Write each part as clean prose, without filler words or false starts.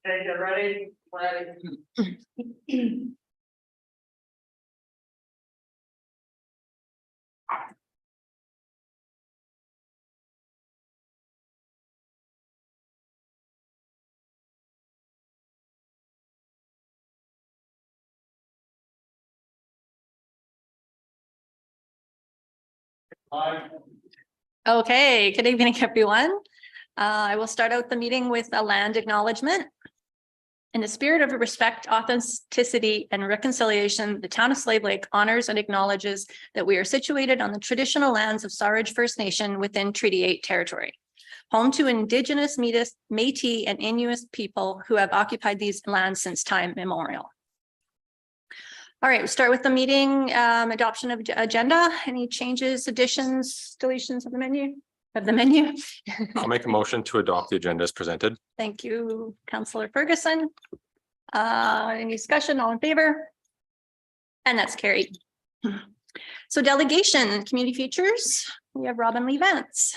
Okay, get ready. Ready. Okay, good evening, everyone. I will start out the meeting with a land acknowledgement. In the spirit of respect, authenticity, and reconciliation, the town of Slave Lake honors and acknowledges that we are situated on the traditional lands of Saurage First Nation within Treaty 8 territory, home to Indigenous, Métis, and Inuit people who have occupied these lands since time immemorial. All right, we'll start with the meeting adoption of agenda. Any changes, additions, deletions of the menu? I'll make a motion to adopt the agenda as presented. Thank you, Councillor Ferguson. Any discussion? All in favor? And that's carried. So delegation, community futures. We have Robin Lee Vance.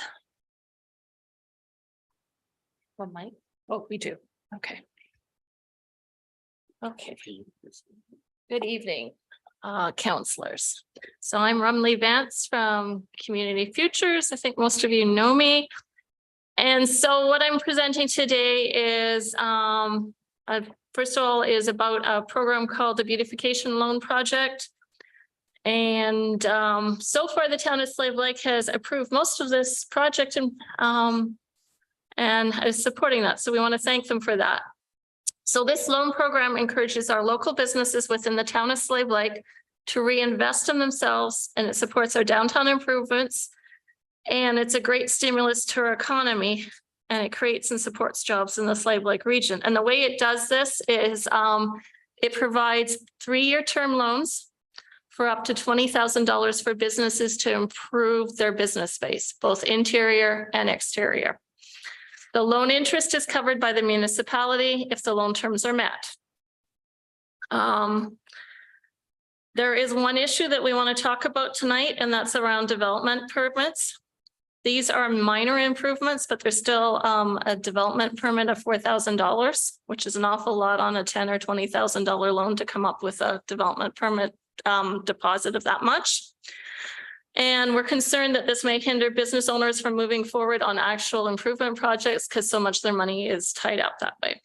Well, Mike. Oh, we do. Okay. Okay. Good evening, councillors. So I'm Rumley Vance from Community Futures. I think most of you know me. And so what I'm presenting today is, first of all, is about a program called the Beautification Loan Project. And so far, the town of Slave Lake has approved most of this project and is supporting that. So we want to thank them for that. So this loan program encourages our local businesses within the town of Slave Lake to reinvest in themselves, and it supports our downtown improvements. And it's a great stimulus to our economy, and it creates and supports jobs in the Slave Lake region. And the way it does this is it provides 3-year term loans for up to $20,000 for businesses to improve their business space, both interior and exterior. The loan interest is covered by the municipality if the loan terms are met. There is one issue that we want to talk about tonight, and that's around development permits. These are minor improvements, but there's still a development permit of $4,000, which is an awful lot on a $10,000 or $20,000 loan to come up with a development permit deposit of that much. And we're concerned that this may hinder business owners from moving forward on actual improvement projects because so much of their money is tied up that way.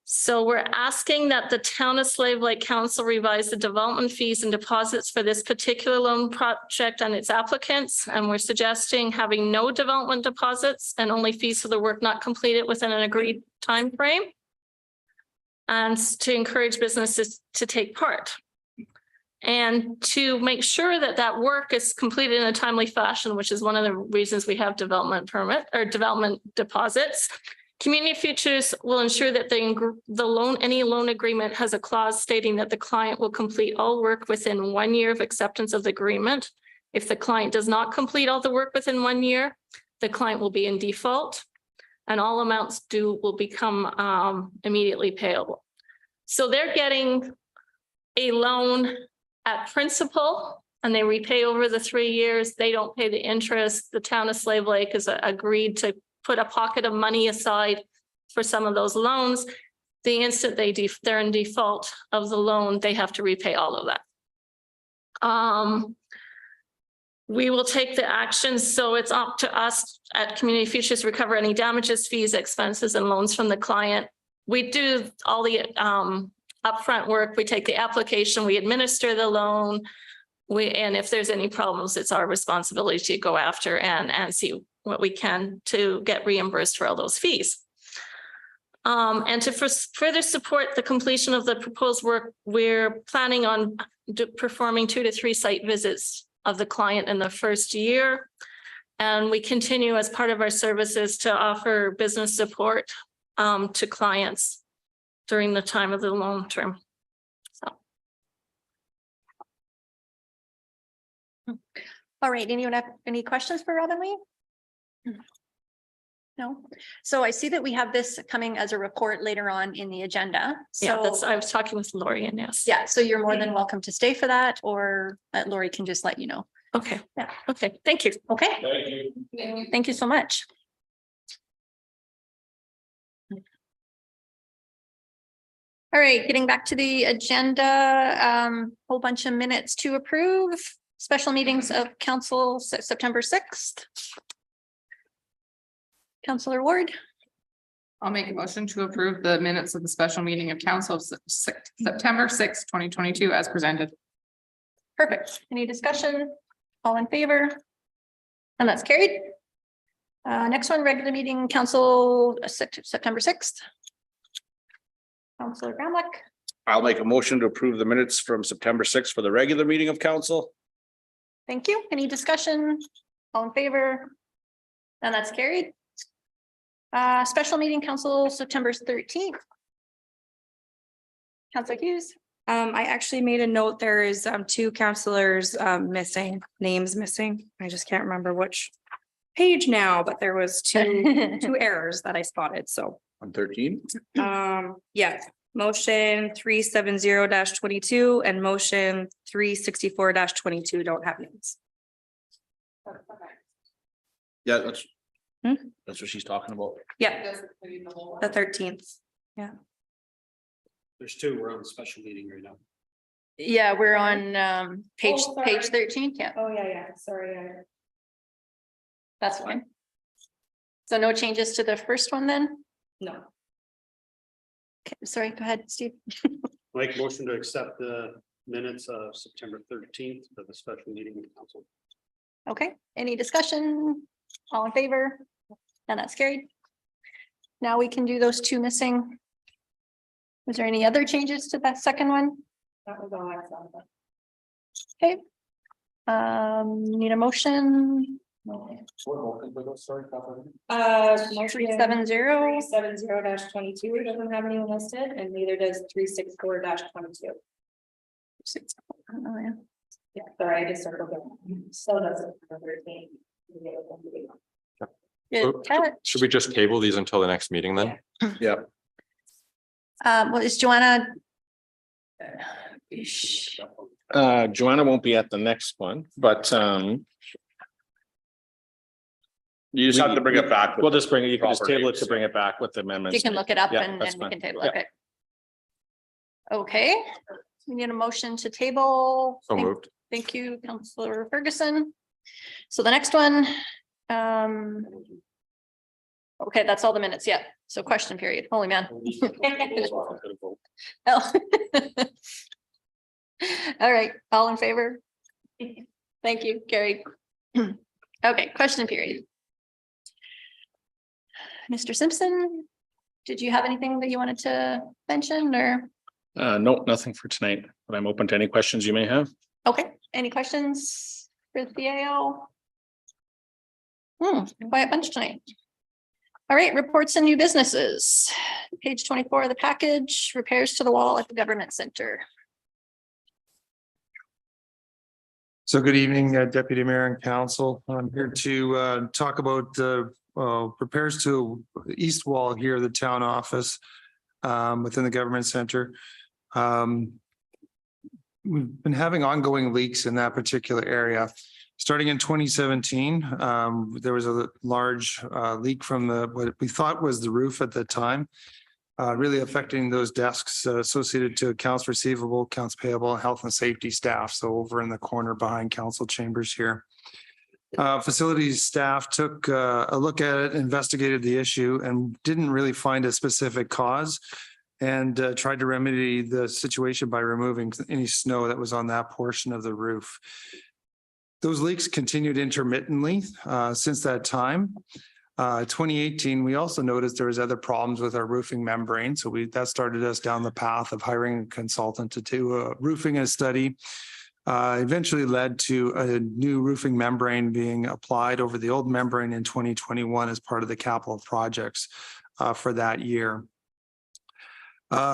So we're asking that the town of Slave Lake Council revise the development fees and deposits for this particular loan project and its applicants. And we're suggesting having no development deposits and only fees for the work not completed within an agreed time frame, and to encourage businesses to take part. And to make sure that that work is completed in a timely fashion, which is one of the reasons we have development permit or development deposits. Community Futures will ensure that any loan agreement has a clause stating that the client will complete all work within 1 year of acceptance of the agreement. If the client does not complete all the work within 1 year, the client will be in default, and all amounts due will become immediately payable. So they're getting a loan at principal, and they repay over the 3 years. They don't pay the interest. The town of Slave Lake has agreed to put a pocket of money aside for some of those loans. The instant they're in default of the loan, they have to repay all of that. We will take the actions. So it's up to us at Community Futures to recover any damages, fees, expenses, and loans from the client. We do all the upfront work. We take the application, we administer the loan, and if there's any problems, it's our responsibility to go after and see what we can to get reimbursed for all those fees. And to further support the completion of the proposed work, we're planning on performing 2 to 3 site visits of the client in the first year. And we continue as part of our services to offer business support to clients during the time of the loan term. So. All right, anyone have any questions for Robin Lee? No. So I see that we have this coming as a report later on in the agenda. So yeah, I was talking with Lori, and yes. Yeah, so you're more than welcome to stay for that, or Lori can just let you know. Okay. Yeah. Okay. Thank you. Okay. Thank you. Thank you so much. All right, getting back to the agenda, whole bunch of minutes to approve. Special meetings of council September 6th. Councillor Ward, I'll make a motion to approve the minutes of the special meeting of council of September 6th, 2022 as presented. perfect. Any discussion? All in favor? And that's carried. Next one, regular meeting council September 6th. Councillor Gramlich, I'll make a motion to approve the minutes from September 6th for the regular meeting of council. thank you. Any discussion? All in favor? And that's carried. Special meeting council September 13th. Councillor Hughes, I actually made a note. There is two counselors missing, names missing. I just can't remember which page now, but there was two errors that I spotted. So On 13. yeah, motion 370-22 and motion 364-22 don't have names. Yeah, Hmm? that's what she's talking about. Yeah, the 13th. There's two, we're on the special meeting right now. yeah, we're on page Oh, sorry. 13. Yeah, Oh, yeah, sorry. that's fine. So no changes to the first one then? No. Okay, sorry, go ahead, Steve. Make motion to accept the minutes of September 13th for the special meeting of council. Okay, any discussion? All in favor? And that's carried. Now we can do those two missing. Was there any other changes to that second one? That was all I saw. Okay. Need a motion? Motion 370. 370-22 doesn't have anyone listed and neither does 364-22. Oh, yeah. Yeah, sorry, I just circled it. So does it. 13. Good catch. Should we just table these until the next meeting then? Yeah. Well, is Joanna? Joanna won't be at the next one, but you just have to bring it back. We'll just bring it, you can just proper table it names, to bring it back with the amendments. You can look it up Yeah, and that's we fine. can table Yeah. it. Okay. Okay, we need a motion to table. So moved. Thank you, Councillor Ferguson. So the next one, okay, that's all the minutes. Yeah. So question period. Holy man. Oh. All right, all in favor? Thank you, Gary. Okay, question period. Mr. Simpson, did you have anything that you wanted to mention or? No, nothing for tonight, but I'm open to any questions you may have. Okay, any questions for the AO? Quiet bunch tonight. All right, reports and new businesses. Page 24 of the package, repairs to the wall at the government center. So good evening, Deputy Mayor and Council. I'm here to talk about the repairs to the east wall here, the town office within the government center. We've been having ongoing leaks in that particular area. Starting in 2017, there was a large leak from what we thought was the roof at the time, really affecting those desks associated to accounts receivable, accounts payable, health and safety staff. So over in the corner behind council chambers here. Facilities staff took a look at it, investigated the issue and didn't really find a specific cause and tried to remedy the situation by removing any snow that was on that portion of the roof. Those leaks continued intermittently since that time. 2018, we also noticed there was other problems with our roofing membrane. So that started us down the path of hiring a consultant to do a roofing study. Eventually led to a new roofing membrane being applied over the old membrane in 2021 as part of the capital projects for that year.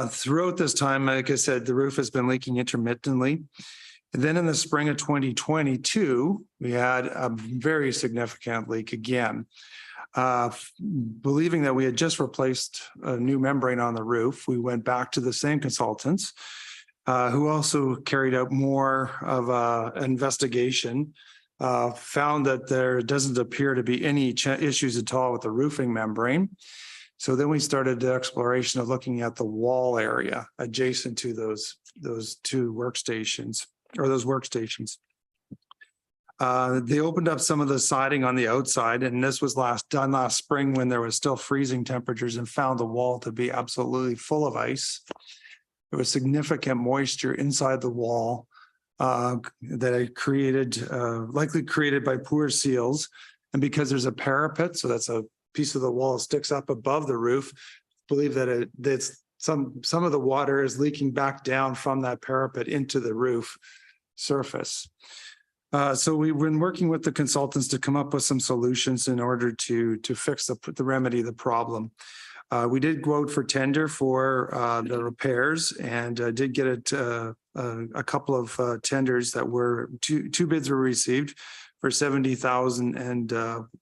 Throughout this time, like I said, the roof has been leaking intermittently. And then in the spring of 2022, we had a very significant leak again. Believing that we had just replaced a new membrane on the roof, we went back to the same consultants who also carried out more of an investigation, found that there doesn't appear to be any issues at all with the roofing membrane. So then we started the exploration of looking at the wall area adjacent to those two workstations or those workstations. They opened up some of the siding on the outside, and this was done last spring when there was still freezing temperatures, and found the wall to be absolutely full of ice. There was significant moisture inside the wall that it created, likely created by poor seals. And because there's a parapet, so that's a piece of the wall sticks up above the roof, believe that it's some of the water is leaking back down from that parapet into the roof surface. So we've been working with the consultants to come up with some solutions in order to fix the remedy the problem. We did go out for tender for the repairs, and did get a couple of tenders that were two bids were received for $70,000 and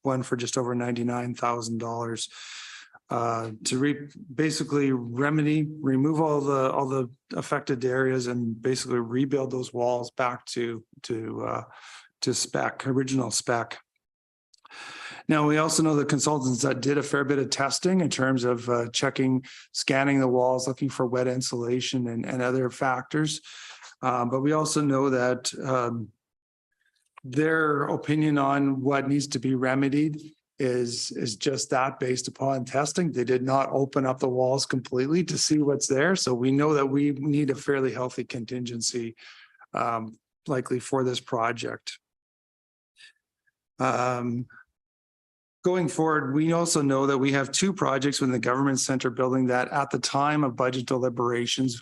one for just over $99,000 to basically remove all the affected areas and basically rebuild those walls back to original spec. Now, we also know the consultants that did a fair bit of testing in terms of scanning the walls, looking for wet insulation and other factors. But we also know that their opinion on what needs to be remedied is just that, based upon testing. They did not open up the walls completely to see what's there. So we know that we need a fairly healthy contingency likely for this project. Going forward, we also know that we have two projects within the government center building that at the time of budget deliberations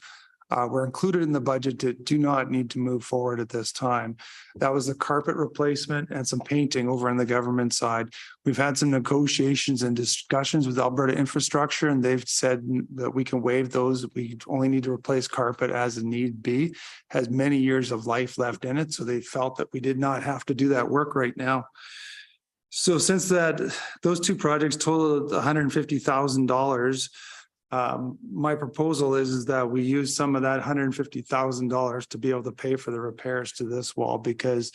were included in the budget that do not need to move forward at this time. That was the carpet replacement and some painting over on the government side. We've had some negotiations and discussions with Alberta Infrastructure, and they've said that we can waive those. We only need to replace carpet as a need be. Has many years of life left in it, so they felt that we did not have to do that work right now. So since those two projects totaled $150,000, my proposal is that we use some of that $150,000 to be able to pay for the repairs to this wall, because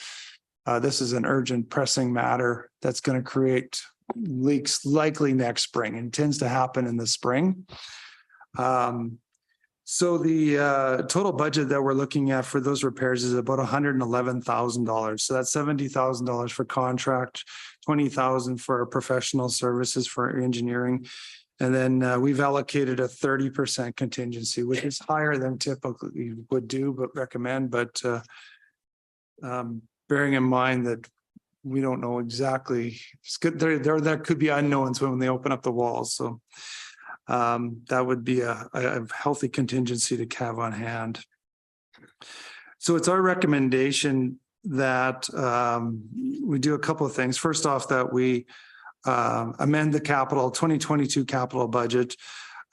this is an urgent, pressing matter that's going to create leaks likely next spring, and tends to happen in the spring. So the total budget that we're looking at for those repairs is about $111,000. So that's $70,000 for contract, $20,000 for professional services for engineering. And then we've allocated a 30% contingency, which is higher than typically would do, but recommend. But bearing in mind that we don't know exactly, it's good. There could be unknowns when they open up the walls. So that would be a healthy contingency to have on hand. So it's our recommendation that we do a couple of things. First off, that we amend the 2022 capital budget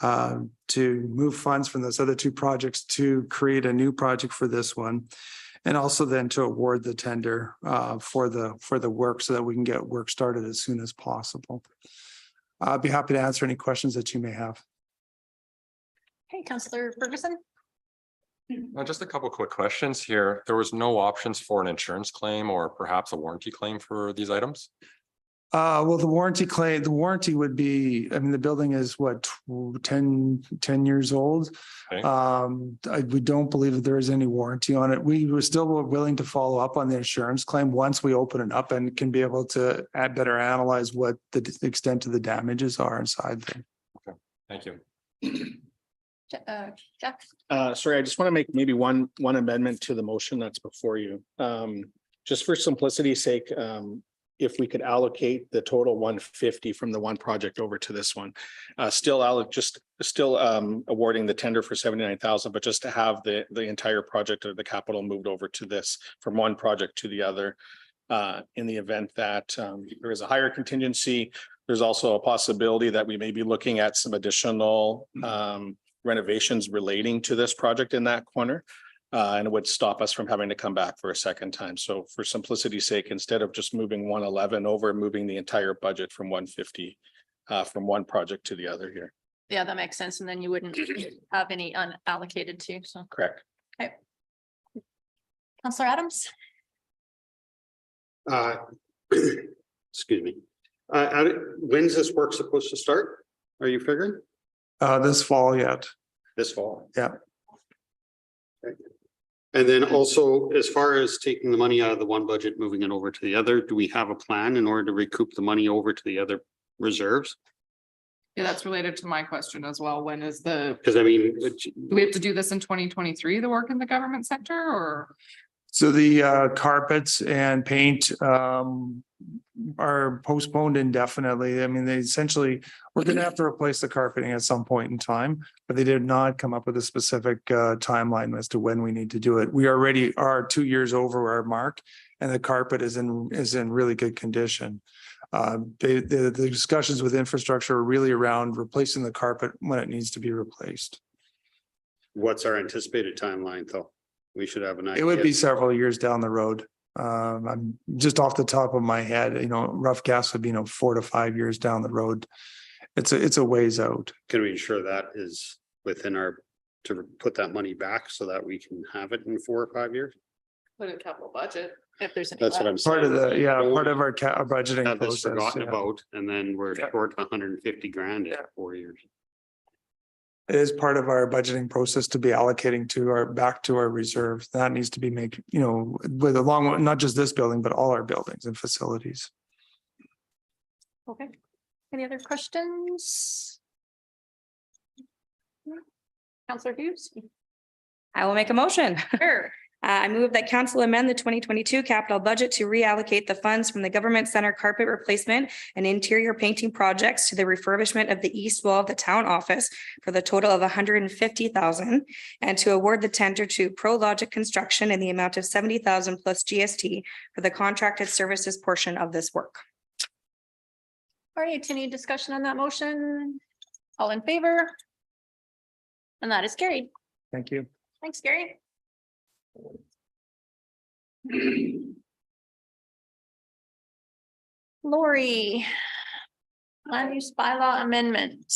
to move funds from those other two projects to create a new project for this one, and also then to award the tender for the work so that we can get work started as soon as possible. I'd be happy to answer any questions that you may have. Hey, Councillor Ferguson. Just a couple quick questions here. There was no options for an insurance claim or perhaps a warranty claim for these items? Well, the warranty would be, I mean, the building is what, 10 years old. Okay. We don't believe that there is any warranty on it. We were still willing to follow up on the insurance claim once we open it up and can be able to better analyze what the extent of the damages are inside there. Okay, thank you. Jeff. Sorry, I just want to make maybe one amendment to the motion that's before you. Just for simplicity's sake, if we could allocate the total 150 from the one project over to this one, still awarding the tender for 79,000, but just to have the entire project or the capital moved over to this from one project to the other. In the event that there is a higher contingency, there's also a possibility that we may be looking at some additional renovations relating to this project in that corner. And it would stop us from having to come back for a second time. So for simplicity's sake, instead of just moving 111 over, moving the entire budget from 150 from one project to the other here. Yeah, that makes sense. And then you wouldn't have any unallocated too. So Correct. okay. Councillor Adams. Excuse me. When's this work supposed to start? Are you figuring This fall yet. this fall? Yeah. Okay. And then also, as far as taking the money out of the one budget, moving it over to the other, do we have a plan in order to recoup the money over to the other reserves? Yeah, that's related to my question as well. When is the, Because I mean, do we have to do this in 2023, the work in the government sector, or? So the carpets and paint are postponed indefinitely. I mean, they essentially, we're gonna have to replace the carpeting at some point in time, but they did not come up with a specific timeline as to when we need to do it. We already are 2 years over our mark, and the carpet is in really good condition. The discussions with infrastructure are really around replacing the carpet when it needs to be replaced. what's our anticipated timeline though? We should have an idea. It would be several years down the road. I'm just off the top of my head, rough guess would be, 4 to 5 years down the road. It's a ways out. Can we ensure that is within our, to put that money back so that we can have it in 4 or 5 years? Put in capital budget. If there's any. That's what I'm saying. Part of part of our budgeting Have this process. forgotten Yeah. about, and then we're Yeah. short 150 grand in Yeah. 4 years. It is part of our budgeting process to be allocating back to our reserves. That needs to be with along, not just this building, but all our buildings and facilities. Okay. Any other questions? Counselor Hughes? I will make a motion. Sure. I move that council amend the 2022 capital budget to reallocate the funds from the government center carpet replacement and interior painting projects to the refurbishment of the east wall of the town office for the total of 150,000, and to award the tender to ProLogic Construction in the amount of 70,000 plus GST for the contracted services portion of this work. All right, any discussion on that motion? All in favor? And that is carried. Thank you. Thanks, Gary. Lori. Land use bylaw amendment.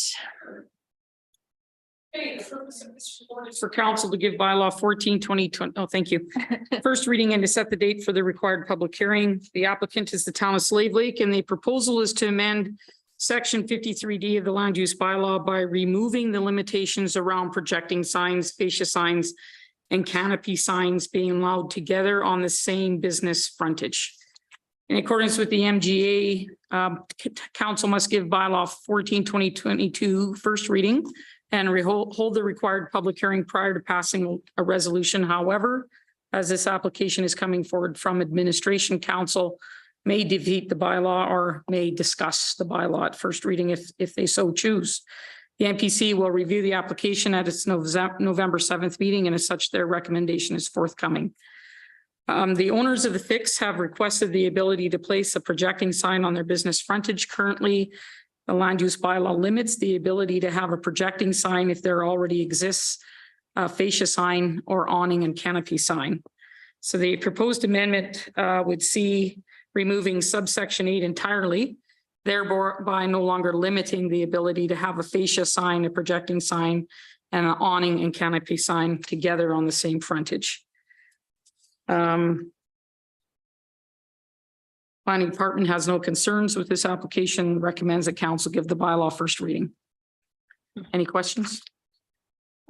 For council to give bylaw 14/2020. Oh, thank you. First reading and to set the date for the required public hearing. The applicant is the town of Slave Lake, and the proposal is to amend section 53D of the land use bylaw by removing the limitations around projecting signs, fascia signs, and canopy signs being allowed together on the same business frontage. In accordance with the MGA, council must give bylaw 14/2022 first reading and hold the required public hearing prior to passing a resolution. However, as this application is coming forward from administration, council may defeat the bylaw or may discuss the bylaw at first reading if they so choose. The MPC will review the application at its November 7th meeting, and as such, their recommendation is forthcoming. The owners of the fix have requested the ability to place a projecting sign on their business frontage. Currently, the land use bylaw limits the ability to have a projecting sign if there already exists a fascia sign or awning and canopy sign. So the proposed amendment would see removing subsection 8 entirely, thereby no longer limiting the ability to have a fascia sign, a projecting sign, and an awning and canopy sign together on the same frontage. Planning department has no concerns with this application, recommends that council give the bylaw first reading. Any questions?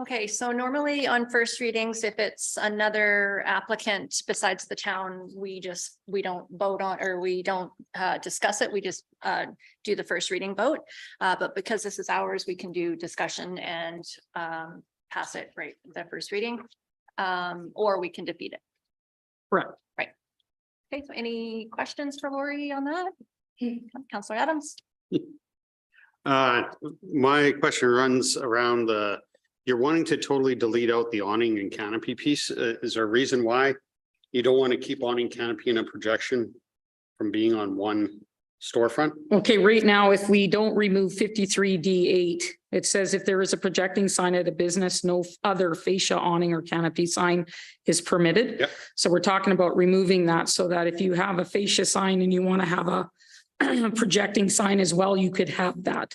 Okay, so normally on first readings, if it's another applicant besides the town, we don't vote on, or we don't discuss it. We just do the first reading vote. But because this is ours, we can do discussion and pass it right the first reading, or we can defeat it. Correct. Right. Okay, so any questions for Lori on that? Councillor Adams? My question runs around you're wanting to totally delete out the awning and canopy piece. Is there a reason why you don't want to keep awning, canopy, and a projection from being on one storefront? Okay, right now, if we don't remove 53D8, it says if there is a projecting sign at a business, no other fascia, awning, or canopy sign is permitted. Yep. So we're talking about removing that so that if you have a fascia sign and you want to have a projecting sign as well, you could have that.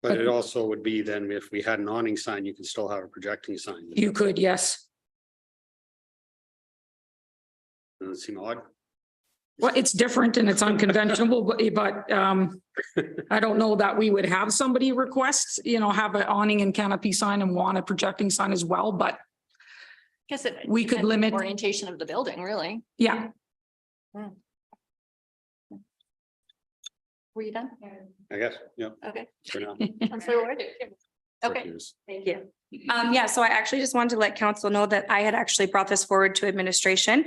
But it also would be then if we had an awning sign, you could still have a projecting sign. You could, yes. Doesn't it seem odd? Well, it's different and it's unconventional, but I don't know that we would have somebody request, have an awning and canopy sign and want a projecting sign as well, but Guess it. we could depends on the limit, Orientation of the building, really. yeah. Were you done? I guess, yeah. Okay. For now. Councillor Ward? Okay, Thank you. Yeah, so I actually just wanted to let council know that I had actually brought this forward to administration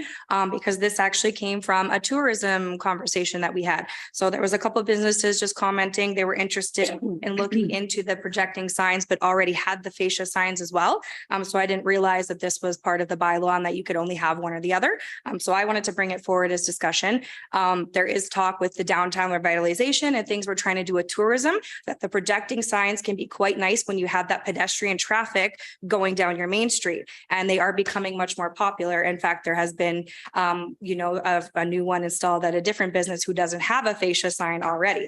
because this actually came from a tourism conversation that we had. So there was a couple of businesses just commenting they were interested in looking into the projecting signs, but already had the fascia signs as well. So I didn't realize that this was part of the bylaw and that you could only have one or the other. So I wanted to bring it forward as discussion. There is talk with the downtown revitalization and things we're trying to do with tourism, that the projecting signs can be quite nice when you have that pedestrian traffic going down your main street, and they are becoming much more popular. In fact, there has been, a new one installed at a different business who doesn't have a fascia sign already.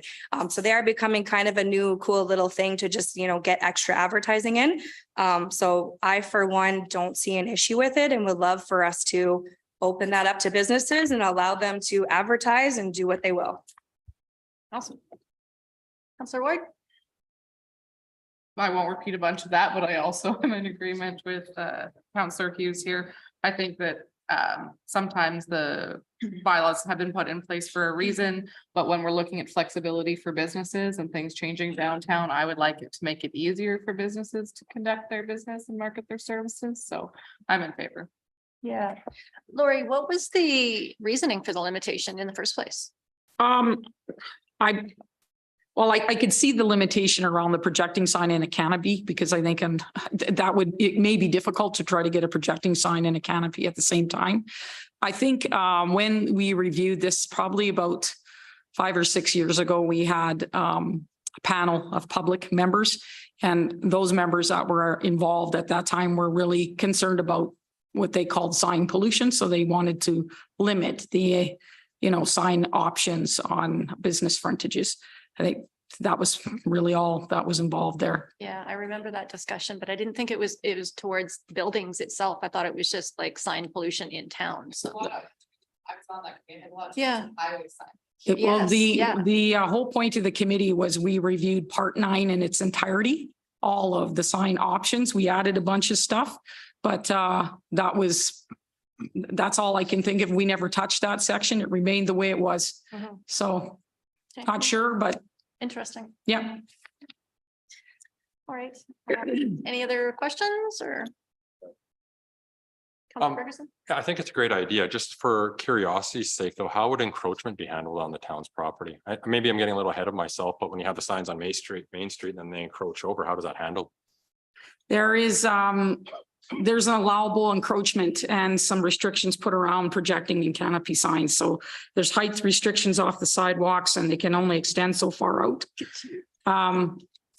So they are becoming kind of a new cool little thing to just, get extra advertising in. So I, for one, don't see an issue with it and would love for us to open that up to businesses and allow them to advertise and do what they will. awesome. Councillor Ward? I won't repeat a bunch of that, but I also am in agreement with Councillor Hughes here. I think that sometimes the bylaws have been put in place for a reason, but when we're looking at flexibility for businesses and things changing downtown, I would like it to make it easier for businesses to conduct their business and market their services. So I'm in favor. Yeah. Lori, what was the reasoning for the limitation in the first place? I could see the limitation around the projecting sign in a canopy because I think it may be difficult to try to get a projecting sign in a canopy at the same time. I think when we reviewed this probably about 5 or 6 years ago, we had a panel of public members, and those members that were involved at that time were really concerned about what they called sign pollution. So they wanted to limit the, sign options on business frontages. I think that was really all that was involved there. Yeah, I remember that discussion, but I didn't think it was towards buildings itself. I thought it was just like sign pollution in town. So yeah. Well, Yes, the whole point of the committee was we reviewed part 9 in its entirety, all of the sign options. We added a bunch of stuff, but that's all I can think of. We never touched that section. It remained the way it was. Mhm. So Okay. not sure, but Interesting. yeah. All right. Any other questions or? Councilor Ferguson? Yeah, I think it's a great idea. Just for curiosity's sake, though, how would encroachment be handled on the town's property? Maybe I'm getting a little ahead of myself, but when you have the signs on Main Street, then they encroach over, how does that handle? There's an allowable encroachment and some restrictions put around projecting and canopy signs. So there's height restrictions off the sidewalks and they can only extend so far out.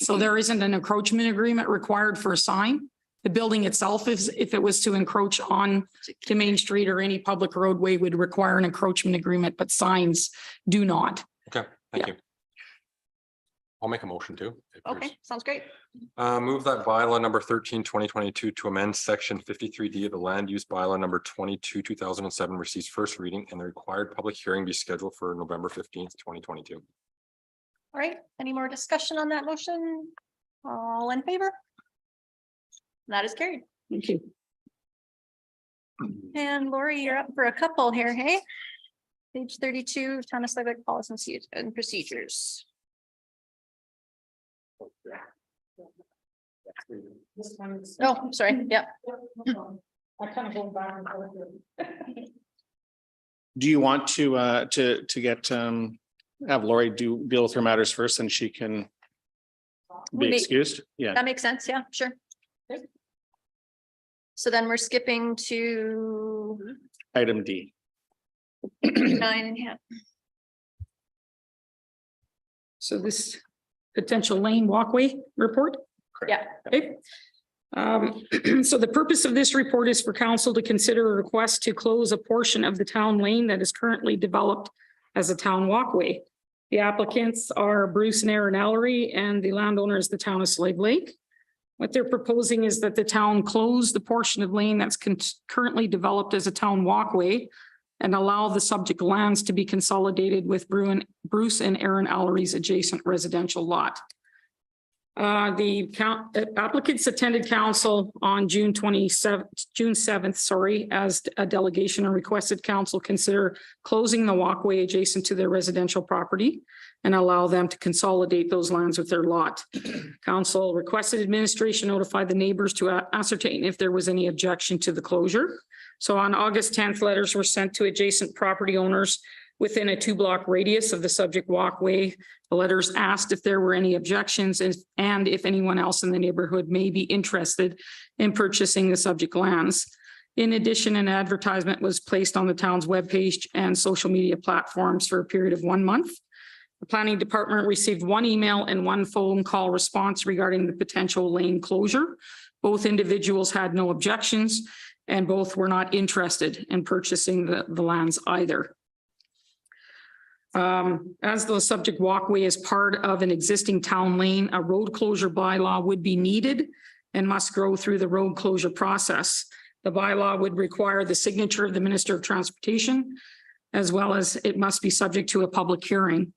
So there isn't an encroachment agreement required for a sign. The building itself, if it was to encroach on to Main Street or any public roadway, would require an encroachment agreement, but signs do not. Okay, thank you. I'll make a motion too. Okay, sounds great. Move that bylaw number 13/2022 to amend section 53D of the land use bylaw number 22/2007 receives first reading and the required public hearing be scheduled for November 15th, 2022. All right, any more discussion on that motion? All in favor? That is carried. Thank you. And Lori, you're up for a couple here, hey? Page 32, Town of Slave Lake Policies and Procedures. Oh, sorry, yeah. Do you want to get have Lori deal with her matters first and she can be excused? Yeah. That makes sense, yeah, sure. So then we're skipping to Item D. 9, yeah. So this potential lane walkway report? Yeah. Okay. So the purpose of this report is for council to consider a request to close a portion of the town lane that is currently developed as a town walkway. The applicants are Bruce and Aaron Ellery and the landowner is the town of Slave Lake. What they're proposing is that the town close the portion of lane that's currently developed as a town walkway and allow the subject lands to be consolidated with Bruce and Aaron Allery's adjacent residential lot. Applicants attended council on June 7th, as a delegation, and requested council consider closing the walkway adjacent to their residential property and allow them to consolidate those lands with their lot. Council requested administration notify the neighbors to ascertain if there was any objection to the closure. So on August 10th, letters were sent to adjacent property owners within a 2-block radius of the subject walkway. The letters asked if there were any objections and if anyone else in the neighborhood may be interested in purchasing the subject lands. In addition, an advertisement was placed on the town's webpage and social media platforms for a period of 1 month. The planning department received 1 email and 1 phone call response regarding the potential lane closure. Both individuals had no objections and both were not interested in purchasing the lands either. As the subject walkway is part of an existing town lane, a road closure bylaw would be needed and must go through the road closure process. The bylaw would require the signature of the Minister of Transportation, as well as it must be subject to a public hearing.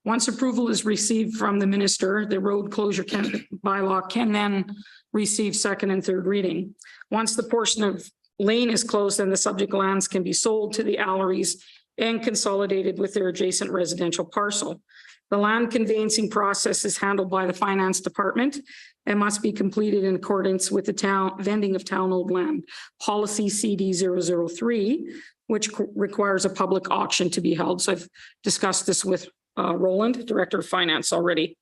Once approval is received from the minister, the road closure bylaw can then receive 2nd and 3rd reading. Once the portion of lane is closed, then the subject lands can be sold to the Allerys and consolidated with their adjacent residential parcel. The land conveyancing process is handled by the finance department and must be completed in accordance with the town vending of town owned land policy CD 003, which requires a public auction to be held. So I've discussed this with Roland, Director of Finance, already.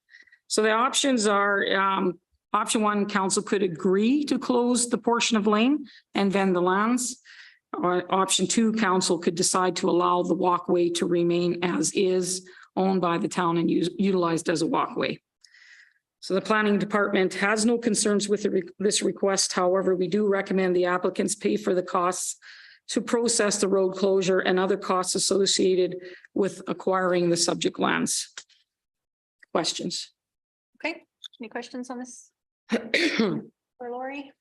So the options are option 1, council could agree to close the portion of lane and vend the lands. Option 2, council could decide to allow the walkway to remain as is, owned by the town and utilized as a walkway. So the planning department has no concerns with this request. However, we do recommend the applicants pay for the costs to process the road closure and other costs associated with acquiring the subject lands. Questions? Okay, any questions on this? For Lori?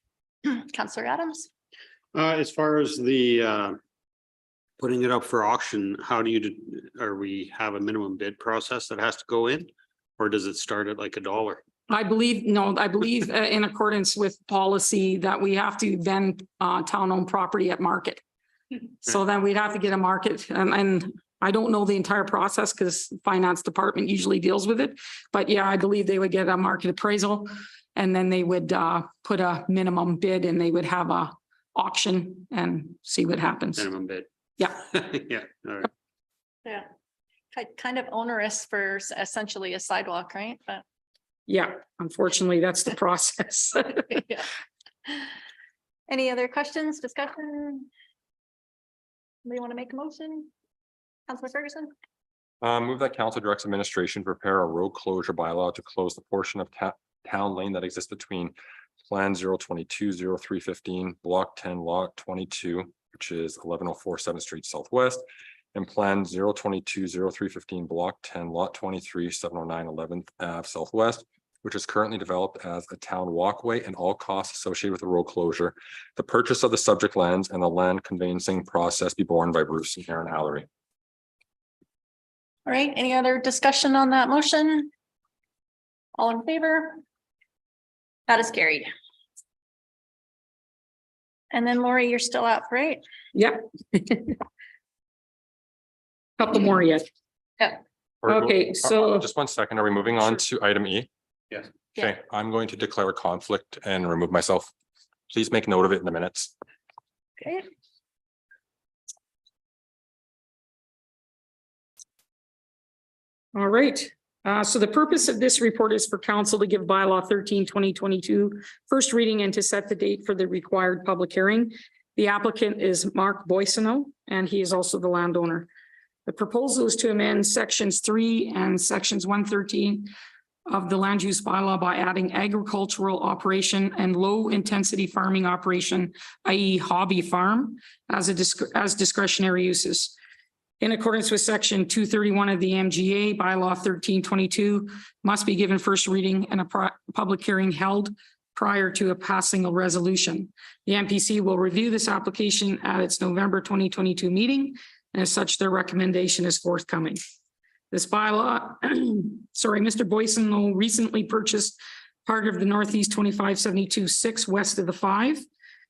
Councillor Adams? As far as the putting it up for auction, how do you, we have a minimum bid process that has to go in? Or does it start at like $1? I believe in accordance with policy that we have to vend town-owned property at market. So then we'd have to get a market, and I don't know the entire process because finance department usually deals with it. But yeah, I believe they would get a market appraisal and then they would put a minimum bid and they would have a auction and see what happens. Minimum bid. Yeah. Yeah. All right. Yeah. Kind of onerous for essentially a sidewalk, right? But Yeah, unfortunately, that's the process. yeah. Any other questions, discussion? Anybody want to make a motion? Councilor Ferguson? Move that council directs administration to prepare a road closure bylaw to close the portion of town lane that exists between Plan 022-0315, Block 10, Lot 22, which is 1104 7th Street Southwest, and Plan 022-0315, Block 10, Lot 23, 709 11th Ave Southwest, which is currently developed as a town walkway, and all costs associated with the road closure, the purchase of the subject lands, and the land conveyancing process be borne by Bruce and Aaron Allery. All right, any other discussion on that motion? All in favor? That is carried. And then Lori, you're still up, right? Yeah. Couple more yet. Yeah. Okay, so Just 1 second. Are we moving on to item E? Yes. Okay, I'm going to declare a conflict and remove myself. Please make note of it in the minutes. Okay. all right. So the purpose of this report is for council to give bylaw 13/2022 first reading and to set the date for the required public hearing. The applicant is Mark Boissonneau, and he is also the landowner. The proposal is to amend sections 3 and sections 113 of the land use bylaw by adding agricultural operation and low intensity farming operation, i.e. hobby farm, as discretionary uses. In accordance with section 231 of the MGA, bylaw 13/22 must be given first reading and a public hearing held prior to a passing a resolution. The MPC will review this application at its November 2022 meeting And as such, their recommendation is forthcoming. This bylaw, sorry, Mr. Boyson recently purchased part of the Northeast 2572-6 west of the 5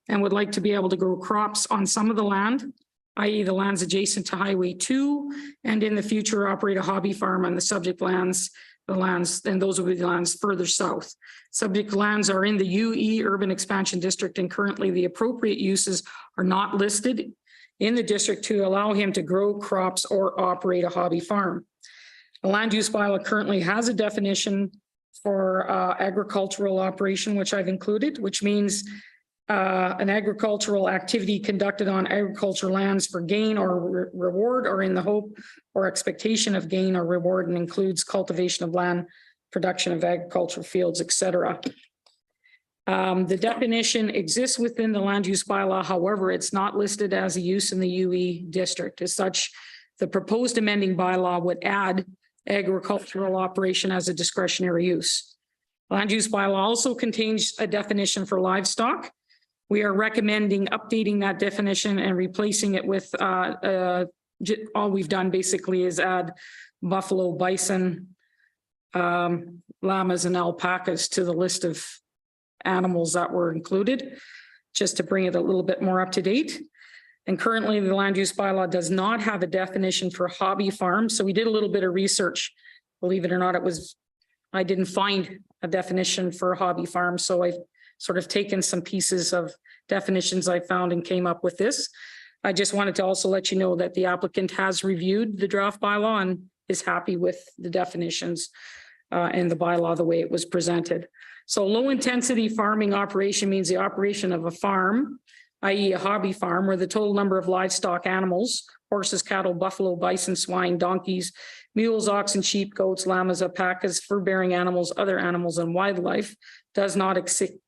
and would like to be able to grow crops on some of the land, i.e. the lands adjacent to Highway 2, and in the future operate a hobby farm on the subject lands, and those will be the lands further south. Subject lands are in the UE Urban Expansion District, and currently the appropriate uses are not listed in the district to allow him to grow crops or operate a hobby farm. The land use bylaw currently has a definition for agricultural operation, which I've included, which means an agricultural activity conducted on agricultural lands for gain or reward, or in the hope or expectation of gain or reward, and includes cultivation of land, production of agricultural fields, etc. The definition exists within the land use bylaw. However, it's not listed as a use in the UE district. As such, the proposed amending bylaw would add agricultural operation as a discretionary use. Land use bylaw also contains a definition for livestock. We are recommending updating that definition and replacing it with all we've done basically is add buffalo, bison, llamas and alpacas to the list of animals that were included, just to bring it a little bit more up to date. And currently the land use bylaw does not have a definition for hobby farm. So we did a little bit of research. Believe it or not, I didn't find a definition for a hobby farm. So I've sort of taken some pieces of definitions I found and came up with this. I just wanted to also let you know that the applicant has reviewed the draft bylaw and is happy with the definitions and the bylaw the way it was presented. So low intensity farming operation means the operation of a farm, i.e. a hobby farm, where the total number of livestock animals, horses, cattle, buffalo, bison, swine, donkeys, mules, oxen, sheep, goats, llamas, alpacas, fur-bearing animals, other animals, and wildlife does not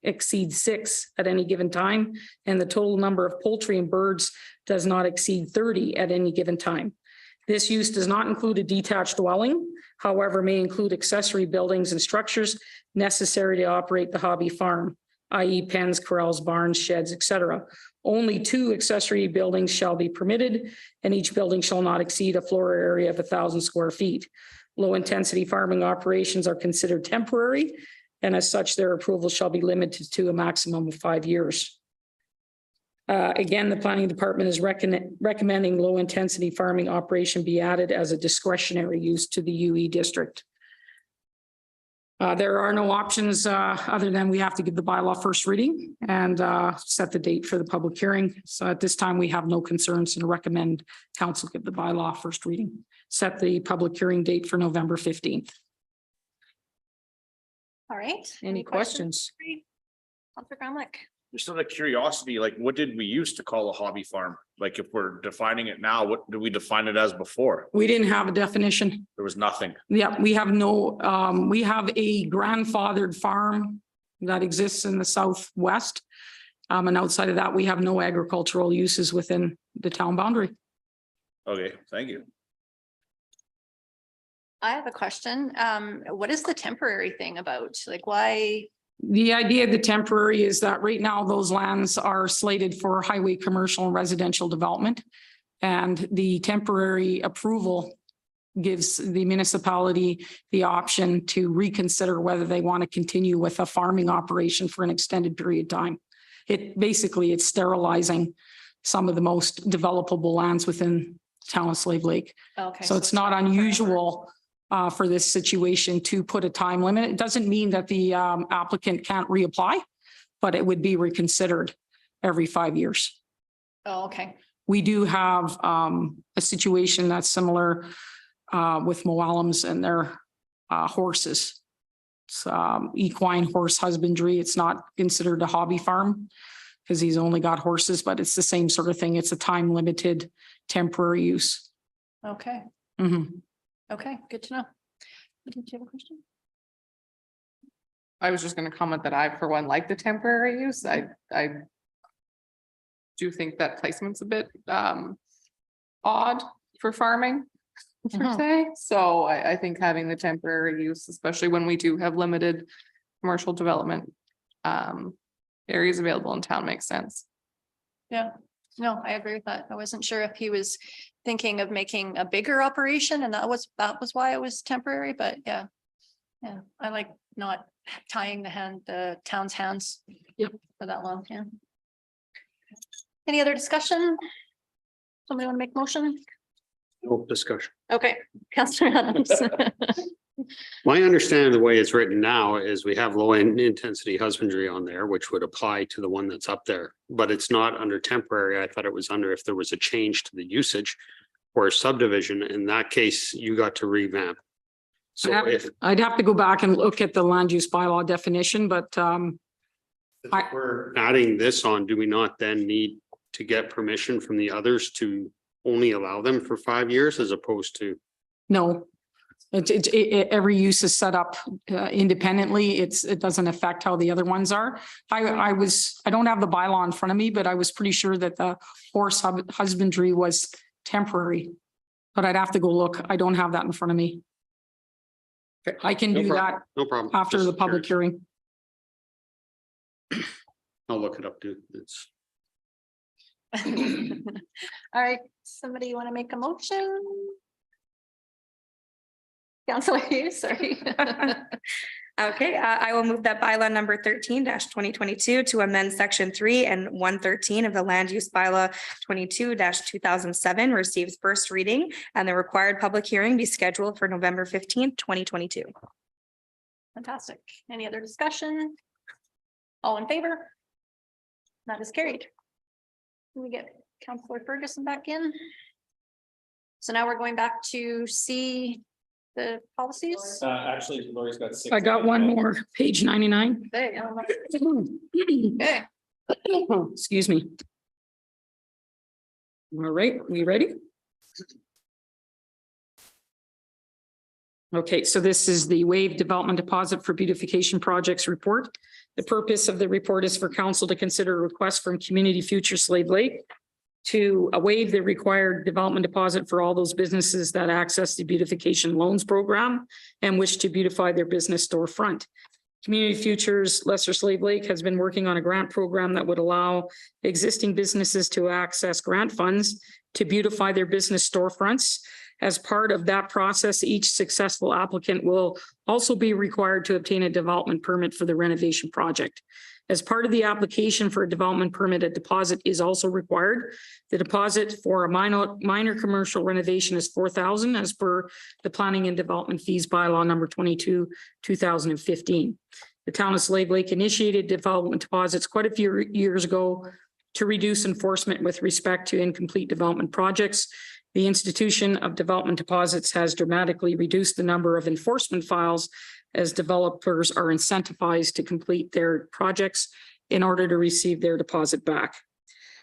exceed 6 at any given time, and the total number of poultry and birds does not exceed 30 at any given time. This use does not include a detached dwelling, however, may include accessory buildings and structures necessary to operate the hobby farm, i.e. pens, corrals, barns, sheds, etc. Only 2 accessory buildings shall be permitted, and each building shall not exceed a floor area of 1,000 square feet. Low intensity farming operations are considered temporary, and as such, their approval shall be limited to a maximum of 5 years. Again, the planning department is recommending low intensity farming operation be added as a discretionary use to the UE district. There are no options other than we have to give the bylaw first reading and set the date for the public hearing. So at this time, we have no concerns and recommend council give the bylaw first reading. Set the public hearing date for November 15th. All right. Any questions? Councilor Gramlich. Just out of curiosity, like what did we used to call a hobby farm? Like if we're defining it now, what do we define it as before? We didn't have a definition. There was nothing. Yeah, we have no, we have a grandfathered farm that exists in the southwest. And outside of that, we have no agricultural uses within the town boundary. Okay, thank you. I have a question. What is the temporary thing about? Like why? The idea of the temporary is that right now those lands are slated for highway, commercial and residential development. And the temporary approval gives the municipality the option to reconsider whether they want to continue with a farming operation for an extended period of time. It's sterilizing some of the most developable lands within the town of Slave Lake. Okay. So it's not unusual for this situation to put a time limit. It doesn't mean that the applicant can't reapply, but it would be reconsidered every 5 years. Oh, okay. We do have a situation that's similar with Moallams and their horses. It's equine horse husbandry. It's not considered a hobby farm because he's only got horses, but it's the same sort of thing. It's a time limited temporary use. Okay. Mm-hmm. Okay, good to know. Did you have a question? I was just gonna comment that I, for one, like the temporary use. I do think that placement's a bit odd for farming per se. So I think having the temporary use, especially when we do have limited commercial development areas available in town, makes sense. Yeah. No, I agree with that. I wasn't sure if he was thinking of making a bigger operation and that was why it was temporary, but yeah. Yeah, I like not tying the town's hands. Yep. For that long, yeah. Any other discussion? Somebody want to make motion? No discussion. Okay, Councillor Adams. My understanding of the way it's written now is we have low intensity husbandry on there, which would apply to the one that's up there. But it's not under temporary. I thought it was under if there was a change to the usage or a subdivision. In that case, you got to revamp. So if I'd have to go back and look at the land use bylaw definition, but if we're adding this on, do we not then need to get permission from the others to only allow them for 5 years as opposed to? no. Every use is set up independently. It doesn't affect how the other ones are. I don't have the bylaw in front of me, but I was pretty sure that the horse husbandry was temporary. But I'd have to go look. I don't have that in front of me. I can No do problem. that No problem. after Just the public curious. hearing. I'll look it up, dude. It's All right, somebody want to make a motion? Councillor Hughes, sorry. Okay, I will move that bylaw number 13-2022 to amend section 3 and 113 of the land use bylaw 22-2007 receives first reading and the required public hearing be scheduled for November 15th, 2022. Fantastic. Any other discussion? All in favor? That is carried. Can we get Councillor Ferguson back in? So now we're going back to see the policies. Actually, Lori's got 6. I got one more, page 99. There you go. Okay. Excuse me. All right, we ready? Okay, so this is the waived development deposit for beautification projects report. The purpose of the report is for council to consider a request from Community Future Slave Lake to waive the required development deposit for all those businesses that access the beautification loans program and wish to beautify their business storefront. Community Futures Lesser Slave Lake has been working on a grant program that would allow existing businesses to access grant funds to beautify their business storefronts. As part of that process, each successful applicant will also be required to obtain a development permit for the renovation project. As part of the application for a development permit, a deposit is also required. The deposit for a minor commercial renovation is $4,000 as per the planning and development fees bylaw number 22, 2015. The town of Slave Lake initiated development deposits quite a few years ago to reduce enforcement with respect to incomplete development projects. The institution of development deposits has dramatically reduced the number of enforcement files as developers are incentivized to complete their projects in order to receive their deposit back.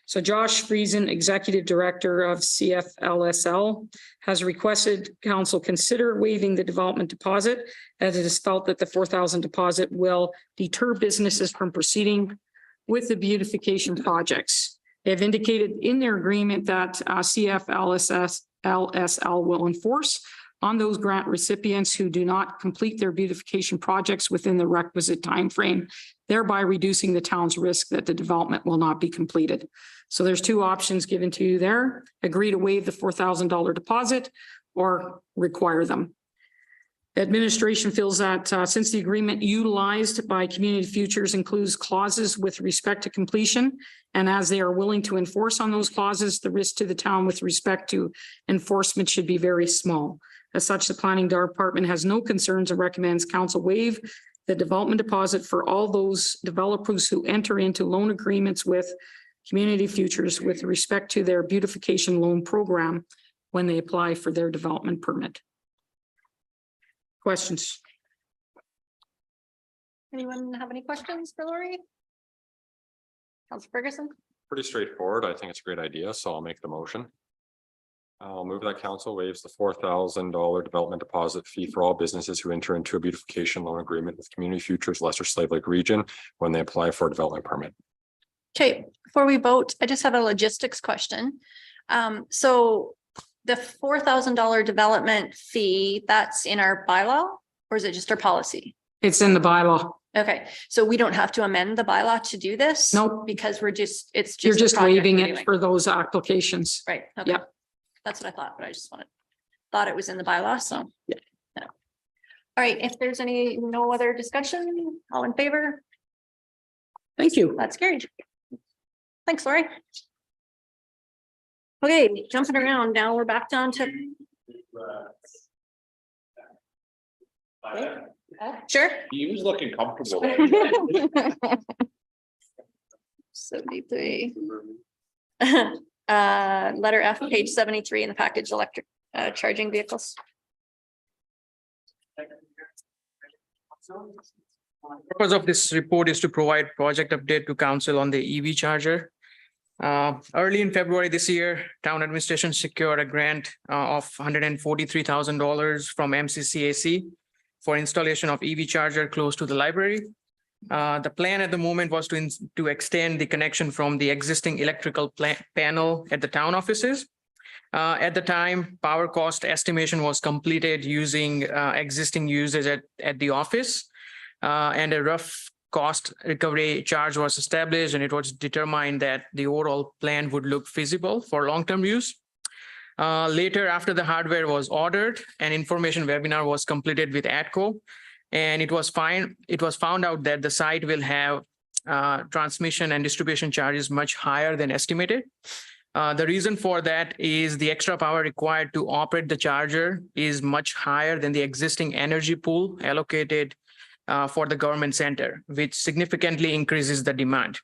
So Josh Friesen, Executive Director of CFLSL, has requested council consider waiving the development deposit as it is felt that the $4,000 deposit will deter businesses from proceeding with the beautification projects. They've indicated in their agreement that CFLSL will enforce on those grant recipients who do not complete their beautification projects within the requisite timeframe, thereby reducing the town's risk that the development will not be completed. So there's two options given to you there. Agree to waive the $4,000 deposit or require them. Administration feels that since the agreement utilized by Community Futures includes clauses with respect to completion, and as they are willing to enforce on those clauses, the risk to the town with respect to enforcement should be very small. As such, the planning department has no concerns and recommends council waive the development deposit for all those developers who enter into loan agreements with Community Futures with respect to their beautification loan program when they apply for their development permit. Questions? Anyone have any questions for Lori? Councillor Ferguson? Pretty straightforward. I think it's a great idea, so I'll make the motion. I'll move that council waives the $4,000 development deposit fee for all businesses who enter into a beautification loan agreement with Community Futures Lesser Slave Lake region when they apply for a development permit. Okay, before we vote, I just have a logistics question. So the $4,000 development fee, that's in our bylaw, or is it just our policy? It's in the bylaw. Okay, so we don't have to amend the bylaw to do this? Nope. Because we're just, it's just. You're a just project waiving we're it doing. for those applications. Right, okay. Yep. That's what I thought, but I just thought it was in the bylaw, so. Yeah. Yeah. All right, if there's no other discussion, all in favor, Thank you. that's carried. Thanks, Lori. Okay, jumping around, now we're back down to. Sure. He was looking comfortable. 73. Letter F, page 73 in the package, electric charging vehicles. Purpose of this report is to provide project update to council on the EV charger. Early in February this year, town administration secured a grant of $143,000 from MCCAC for installation of EV charger close to the library. The plan at the moment was to extend the connection from the existing electrical panel at the town offices. At the time, power cost estimation was completed using existing usage at the office. And a rough cost recovery charge was established, and it was determined that the overall plan would look feasible for long-term use. Later, after the hardware was ordered, an information webinar was completed with ATCO, and it was found out that the site will have transmission and distribution charges much higher than estimated. The reason for that is the extra power required to operate the charger is much higher than the existing energy pool allocated for the government center, which significantly increases the demand.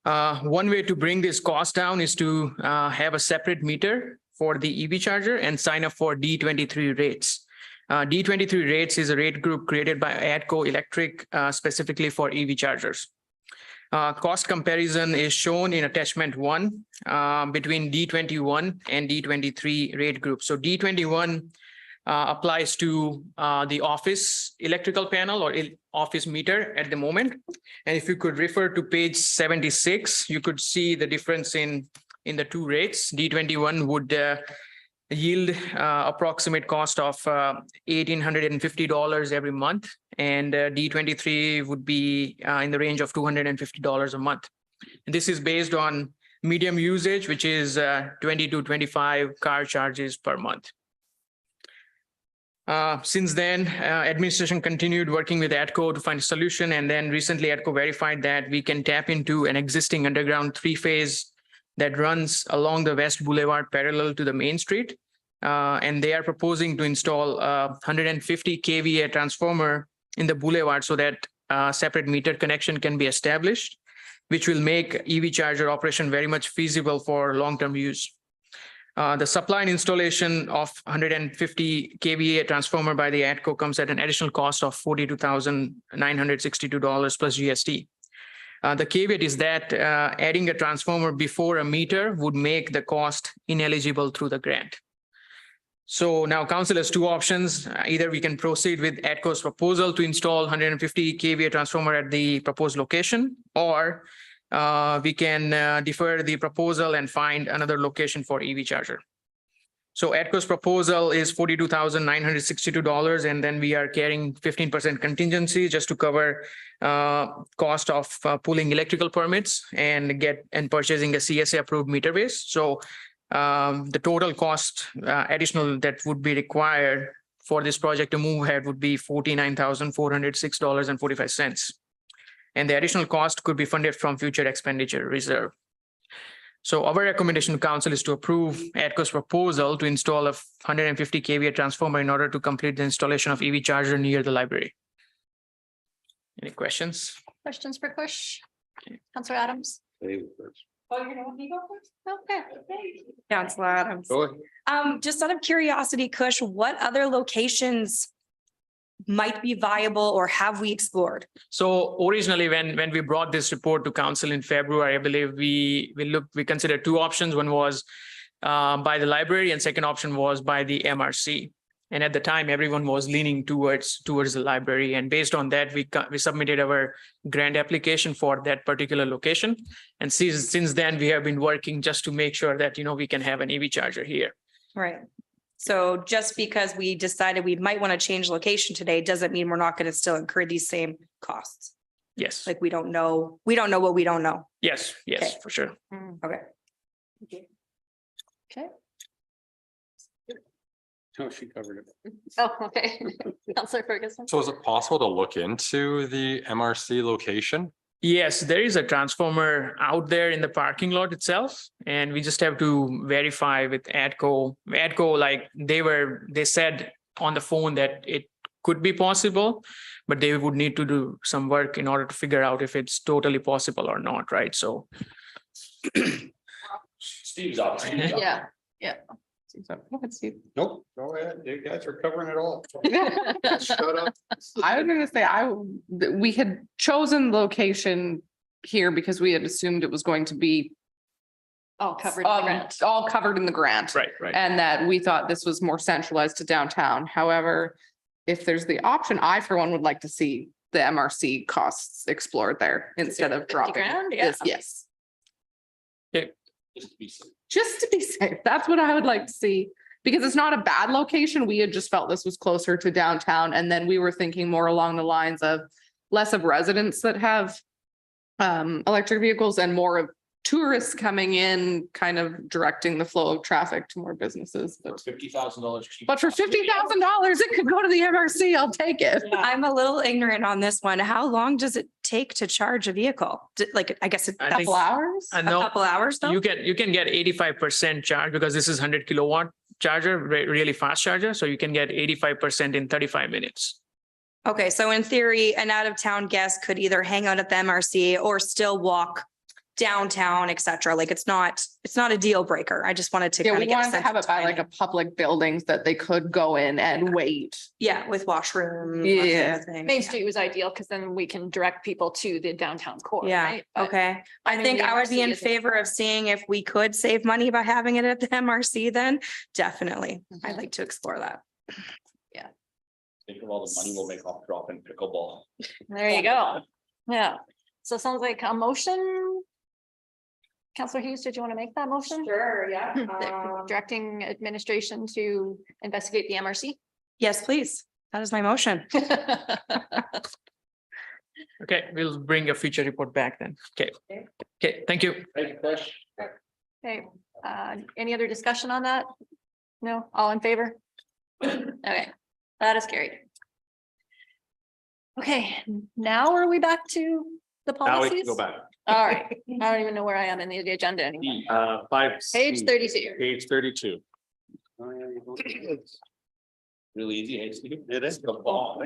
One way to bring this cost down is to have a separate meter for the EV charger and sign up for D23 rates. D23 rates is a rate group created by ATCO Electric specifically for EV chargers. Cost comparison is shown in attachment 1 between D21 and D23 rate group. So D21 applies to the office electrical panel or office meter at the moment. And if you could refer to page 76, you could see the difference in the two rates. D21 would yield approximate cost of $1,850 every month, and D23 would be in the range of $250 a month. And this is based on medium usage, which is 20 to 25 car charges per month. Since then, administration continued working with ATCO to find a solution, and then recently ATCO verified that we can tap into an existing underground three-phase that runs along the West Boulevard parallel to the main street. And they are proposing to install a 150 kVA transformer in the boulevard so that separate meter connection can be established, which will make EV charger operation very much feasible for long-term use. The supply and installation of 150 kVA transformer by the ATCO comes at an additional cost of $42,962 plus GST. The caveat is that adding a transformer before a meter would make the cost ineligible through the grant. So now council has two options. Either we can proceed with ATCO's proposal to install 150 kVA transformer at the proposed location, or we can defer the proposal and find another location for EV charger. So ATCO's proposal is $42,962, and then we are carrying 15% contingency just to cover cost of pulling electrical permits and purchasing a CSA approved meter base. So the total cost additional that would be required for this project to move ahead would be $49,406.45. And the additional cost could be funded from future expenditure reserve. So our recommendation to council is to approve ATCO's proposal to install a 150 kVA transformer in order to complete the installation of EV charger near the library. Any questions? Questions for Kush? Councillor Adams? Oh, you're gonna want me to go first? Okay. Councillor Adams. Go ahead. Just out of curiosity, Kush, what other locations might be viable or have we explored? So originally, when we brought this report to council in February, I believe we considered two options. One was by the library, and second option was by the MRC. And at the time, everyone was leaning towards the library. And based on that, we submitted our grant application for that particular location. And since then, we have been working just to make sure that we can have an EV charger here. Right. So just because we decided we might want to change location today doesn't mean we're not going to still incur these same costs. Yes, Like, we don't know what we don't know. yes, yes, Okay. for sure. Okay. Okay. Oh, she covered it. Oh, okay. Counselor Ferguson. So is it possible to look into the MRC location? Yes, there is a transformer out there in the parking lot itself, and we just have to verify with ADCO. ADCO, like they said on the phone that it could be possible, but they would need to do some work in order to figure out if it's totally possible or not, right? So Steve's up. Yeah. Nope, go ahead. You guys are covering it all. Shut up. I was gonna say, we had chosen location here because we had assumed it was going to be All covered in the grant. all covered in the grant. right. And that we thought this was more centralized to downtown. However, if there's the option, I for one would like to see the MRC costs explored there instead of 50 dropping. grand, yeah. this. Yes, Just to be safe. just to be safe. That's what I would like to see. Because it's not a bad location. We had just felt this was closer to downtown. And then we were thinking more along the lines of less of residents that have electric vehicles and more of tourists coming in, kind of directing the flow of traffic to more businesses. But $50,000 cheap. for $50,000, it could go to the MRC. I'll take it. I'm a little ignorant on this one. How long does it take to charge a vehicle? Like, I guess a I think- Couple hours? No, couple hours though? you can get 85% charge because this is 100 kilowatt charger, really fast charger. So you can get 85% in 35 minutes. Okay, so in theory, an out of town guest could either hang out at the MRC or still walk downtown, et cetera. Like, it's not a deal breaker. I just wanted to Yeah, kind we of get a wanted to sense have of it by like a timing. public buildings that they could go in and wait. Yeah, with washroom. Yeah. Main Street was ideal because then we can direct people to the downtown core. Yeah, right? But okay. I I mean, think the I would be MRC in is a favor of seeing if we could save money by having it at the MRC then. Definitely. I'd Mhm. like to explore that. Think of all the money we'll make off dropping pickleball. There you go. Yeah. So it sounds like a motion. Counselor Hughes, did you want to make that motion? Sure, yeah. Directing administration to investigate the MRC? Yes, please. That is my motion. Okay, we'll bring a future report back then. Okay, thank you. Thank you, Chris. Okay, any other discussion on that? No, all in favor? Okay, that is carried. Okay, now are we back to the Now we can policies? go back. All right, I don't even know where I am in the agenda anymore. Page 32. Page 32. Really easy. Hey, Steve. It is the ball.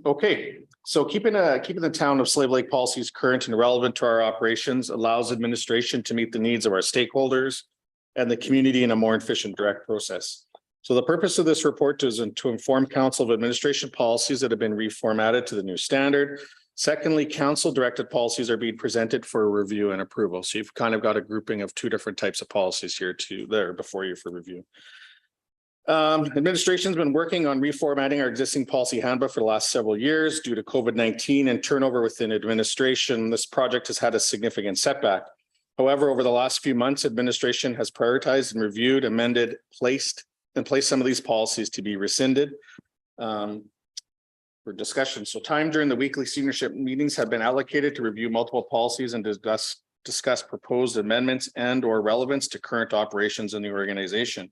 Okay, so keeping the town of Slave Lake policies current and relevant to our operations allows administration to meet the needs of our stakeholders and the community in a more efficient, direct process. So the purpose of this report is to inform council of administration policies that have been reformatted to the new standard. Secondly, council directed policies are being presented for review and approval. So you've kind of got a grouping of two different types of policies here before you for review. Administration's been working on reformatting our existing policy handbook for the last several years due to COVID-19 and turnover within administration. This project has had a significant setback. However, over the last few months, administration has prioritized and reviewed, amended, placed some of these policies to be rescinded for discussion. So time during the weekly seniorship meetings have been allocated to review multiple policies and discuss proposed amendments and or relevance to current operations in the organization.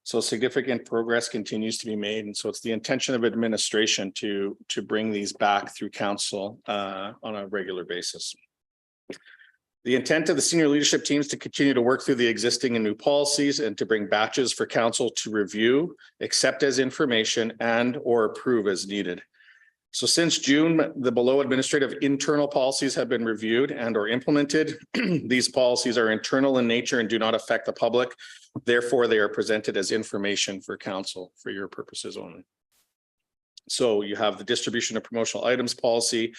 So significant progress continues to be made. And so it's the intention of administration to bring these back through council on a regular basis. The intent of the senior leadership teams to continue to work through the existing and new policies and to bring batches for council to review, accept as information and or approve as needed. So since June, the below administrative internal policies have been reviewed and or implemented. These policies are internal in nature and do not affect the public. Therefore, they are presented as information for council for your purposes only. So you have the distribution of promotional items policy,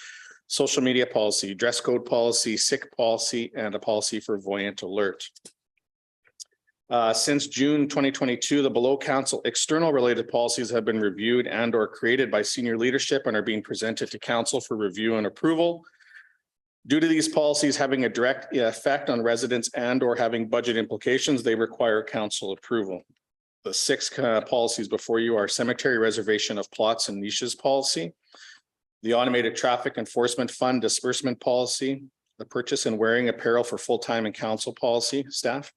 social media policy, dress code policy, sick policy, and a policy for voyant alert. Since June 2022, the below council external related policies have been reviewed and or created by senior leadership and are being presented to council for review and approval. Due to these policies having a direct effect on residents and or having budget implications, they require council approval. The six policies before you are cemetery reservation of plots and niches policy, the automated traffic enforcement fund disbursement policy, the purchase and wearing apparel for full-time and council policy staff,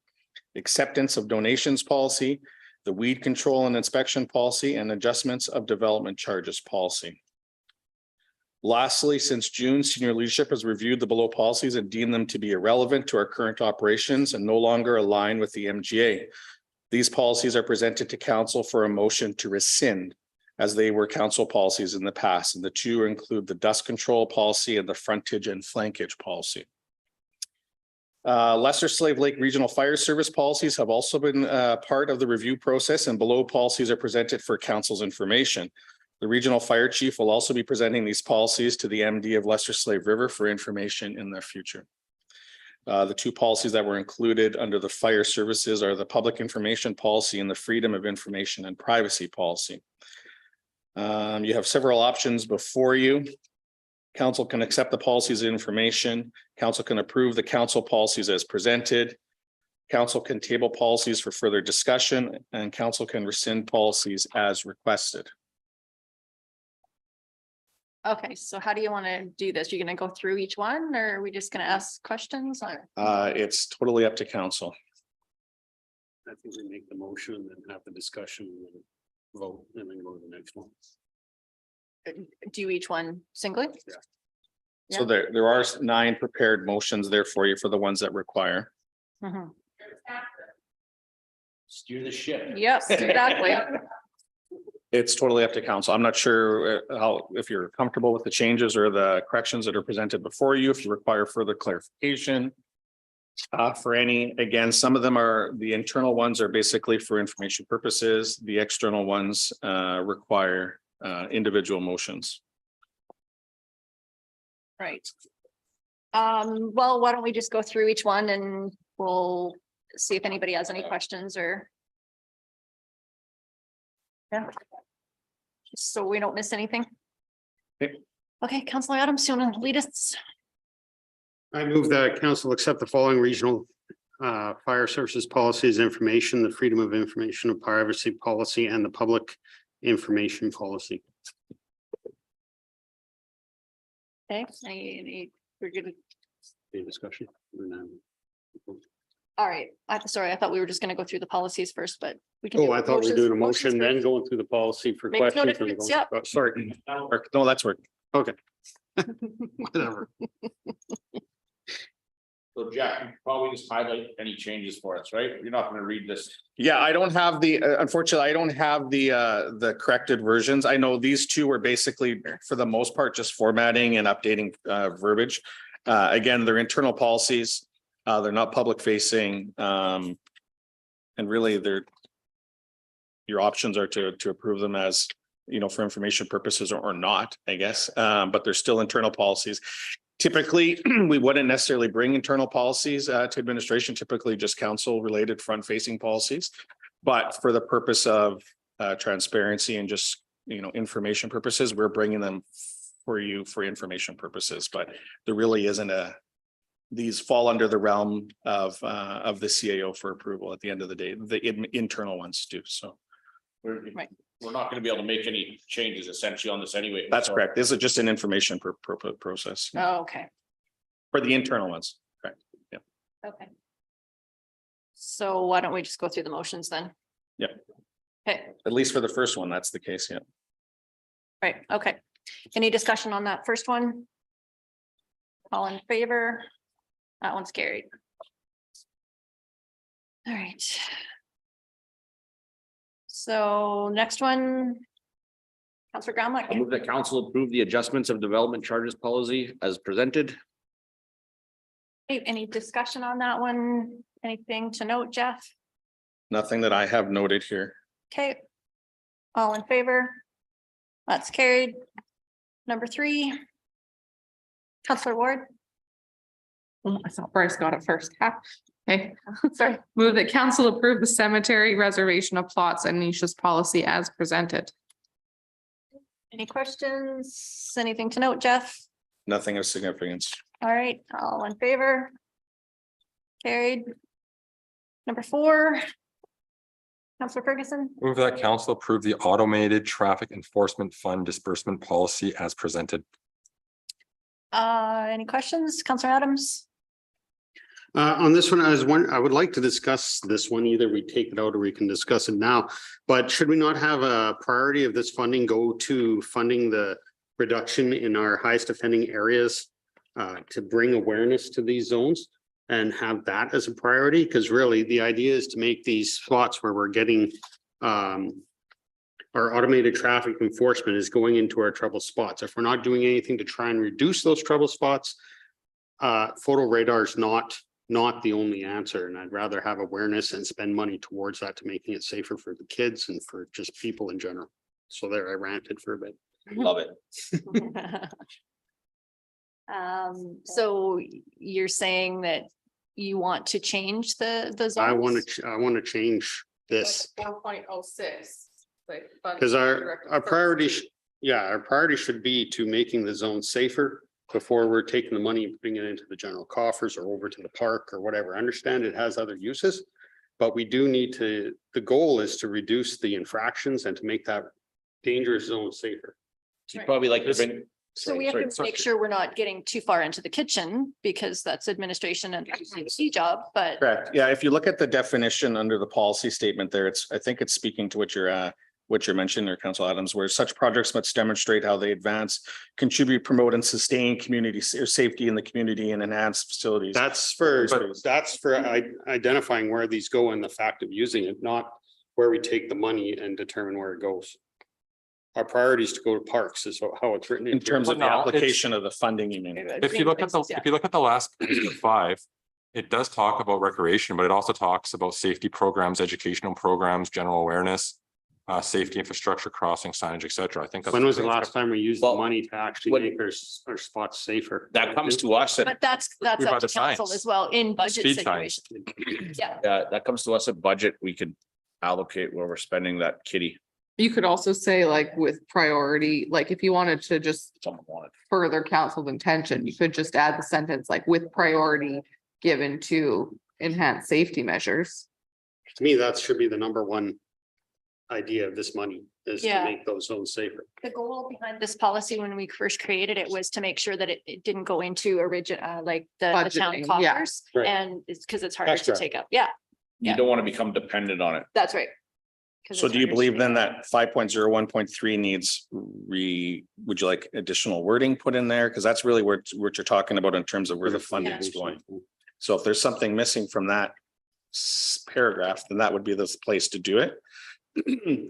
acceptance of donations policy, the weed control and inspection policy, and adjustments of development charges policy. Lastly, since June, senior leadership has reviewed the below policies and deemed them to be irrelevant to our current operations and no longer align with the MGA. These policies are presented to council for a motion to rescind, as they were council policies in the past, and the two include the dust control policy and the frontage and flankage policy. Lesser Slave Lake Regional Fire Service policies have also been part of the review process, and below policies are presented for council's information. The regional fire chief will also be presenting these policies to the MD of Lesser Slave River for information in the future. The two policies that were included under the fire services are the public information policy and the freedom of information and privacy policy. You have several options before you. Council can accept the policies of information. Council can approve the council policies as presented. Council can table policies for further discussion, and council can rescind policies as requested. Okay, so how do you want to do this? You're going to go through each one, or are we just going to ask questions? Or It's totally up to council. I think we make the motion and then have the discussion and then vote and then go to the next one. do each one singly? So there are 9 prepared motions there for you for the ones that require. Mhm. Steer the ship. Yes, exactly. It's totally up to council. I'm not sure if you're comfortable with the changes or the corrections that are presented before you, if you require further clarification. For any, again, some of them are, the internal ones are basically for information purposes. The external ones require individual motions. Right. Well, why don't we just go through each one and we'll see if anybody has any questions or. Yeah. Just so we don't miss anything. Okay. Okay, Councilor Adams, you want to lead us? I move that council accept the following regional fire services policies, information, the freedom of information and privacy policy, and the public information policy. Okay, we're good. Any discussion? All right, sorry, I thought we were just gonna go through the policies first, but we can. Oh, do I thought we were doing a motion, then first. going through the policy for Makes no questions. difference, yep. Oh, sorry. No, that's work. Okay. Whatever. So Jack, you probably just highlight any changes for us, right? You're not gonna read this. Yeah, I don't have the, unfortunately, I don't have the corrected versions. I know these two were basically, for the most part, just formatting and updating verbiage. Again, they're internal policies. They're not public facing. And really, your options are to approve them as, you know, for information purposes or not, I guess. But they're still internal policies. Typically, we wouldn't necessarily bring internal policies to administration, typically just council related front facing policies. But for the purpose of transparency and just, you know, information purposes, we're bringing them for you for information purposes. But there really isn't these fall under the realm of the CAO for approval at the end of the day. The internal ones do. So Right. We're not gonna be able to make any changes essentially on this anyway. that's So- correct. This is just an information process Oh, okay, for the internal ones. Correct. Yeah. okay. So why don't we just go through the motions then? Yep. Okay, At least for the first one, that's the case. Yeah. right, okay. Any discussion on that first one? All in favor? That one's carried. All right. So next one. Councilor Gramlich. I move that council approve the adjustments of development charges policy as presented. Any discussion on that one? Anything to note, Jeff? Nothing that I have noted here. Okay. All in favor? That's carried. Number 3. Councilor Ward. Oh, I thought Bryce got it first. Okay, Sorry. move that council approve the cemetery reservation of plots and niches policy as presented. Any questions? Anything to note, Jeff? Nothing of significance. All right, all in favor? Carried. Number 4. Counselor Ferguson, Move that council approve the automated traffic enforcement fund disbursement policy as presented. any questions? Counselor Adams? On this one, I would like to discuss this one. Either we take it out or we can discuss it now. But should we not have a priority of this funding go to funding the reduction in our highest offending areas to bring awareness to these zones and have that as a priority? Because really the idea is to make these spots where we're getting our automated traffic enforcement is going into our trouble spots. If we're not doing anything to try and reduce those trouble spots, photo radar is not the only answer. And I'd rather have awareness and spend money towards that to making it safer for the kids and for just people in general. So there, I ranted for a bit. Love it. So you're saying that you want to change the zones? I want to change this 4.06. because our priority, our priority should be to making the zone safer before we're taking the money and putting it into the general coffers or over to the park or whatever. I understand it has other uses, but we do need to, the goal is to reduce the infractions and to make that dangerous zone safer. You'd probably like to bring. So we have to make sure we're not getting too far into the kitchen because that's administration and key job, but. Correct. Yeah, if you look at the definition under the policy statement there, I think it's speaking to what you're mentioning there, Council Adams, where such projects must demonstrate how they advance, contribute, promote and sustain community safety in the community and enhance facilities. That's for identifying where these go and the fact of using it, not where we take the money and determine where it goes. Our priority is to go to parks is how it's written. In terms of the application of the funding, you mean? If you look at the last page of 5, it does talk about recreation, but it also talks about safety programs, educational programs, general awareness, safety infrastructure, crossing signage, etc. I think. When was the last time we used the money to actually make our spots safer? That comes to us. But that's up by to the council science. as well in budget Speed situations. Yeah. That comes to us at budget. We could allocate where we're spending that kitty. You could also say like with priority, like if you wanted to just Someone wanted. further council's intention, you could just add the sentence like with priority given to enhance safety measures. To me, that should be the number one idea of this money is to Yeah. make those zones safer. The goal behind this policy when we first created it was to make sure that it didn't go into like the town Budgeting, yeah. coffers. Right. And it's because it's harder That's to correct. take up. Yeah, You Yeah. don't want to become dependent on it. that's right. 'Cause So it's do you harder to believe take then up. that 5.01.3 needs would you like additional wording put in there? Because that's really what you're talking about in terms of where the funding is going. So if there's something missing from that paragraph, then that would be the place to do it.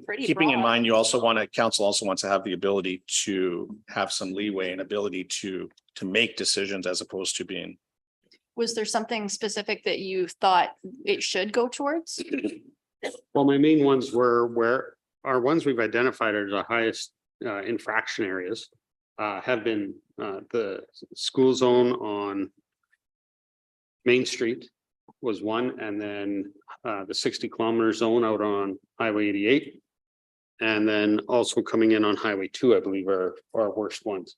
Pretty Keeping in broad. mind, council also wants to have the ability to have some leeway and ability to make decisions as opposed to being. Was there something specific that you thought it should go towards? Well, my main ones were where our ones we've identified are the highest infraction areas have been the school zone on Main Street was one, and then the 60-kilometer zone out on Highway 88. And then also coming in on Highway 2, I believe are our worst ones.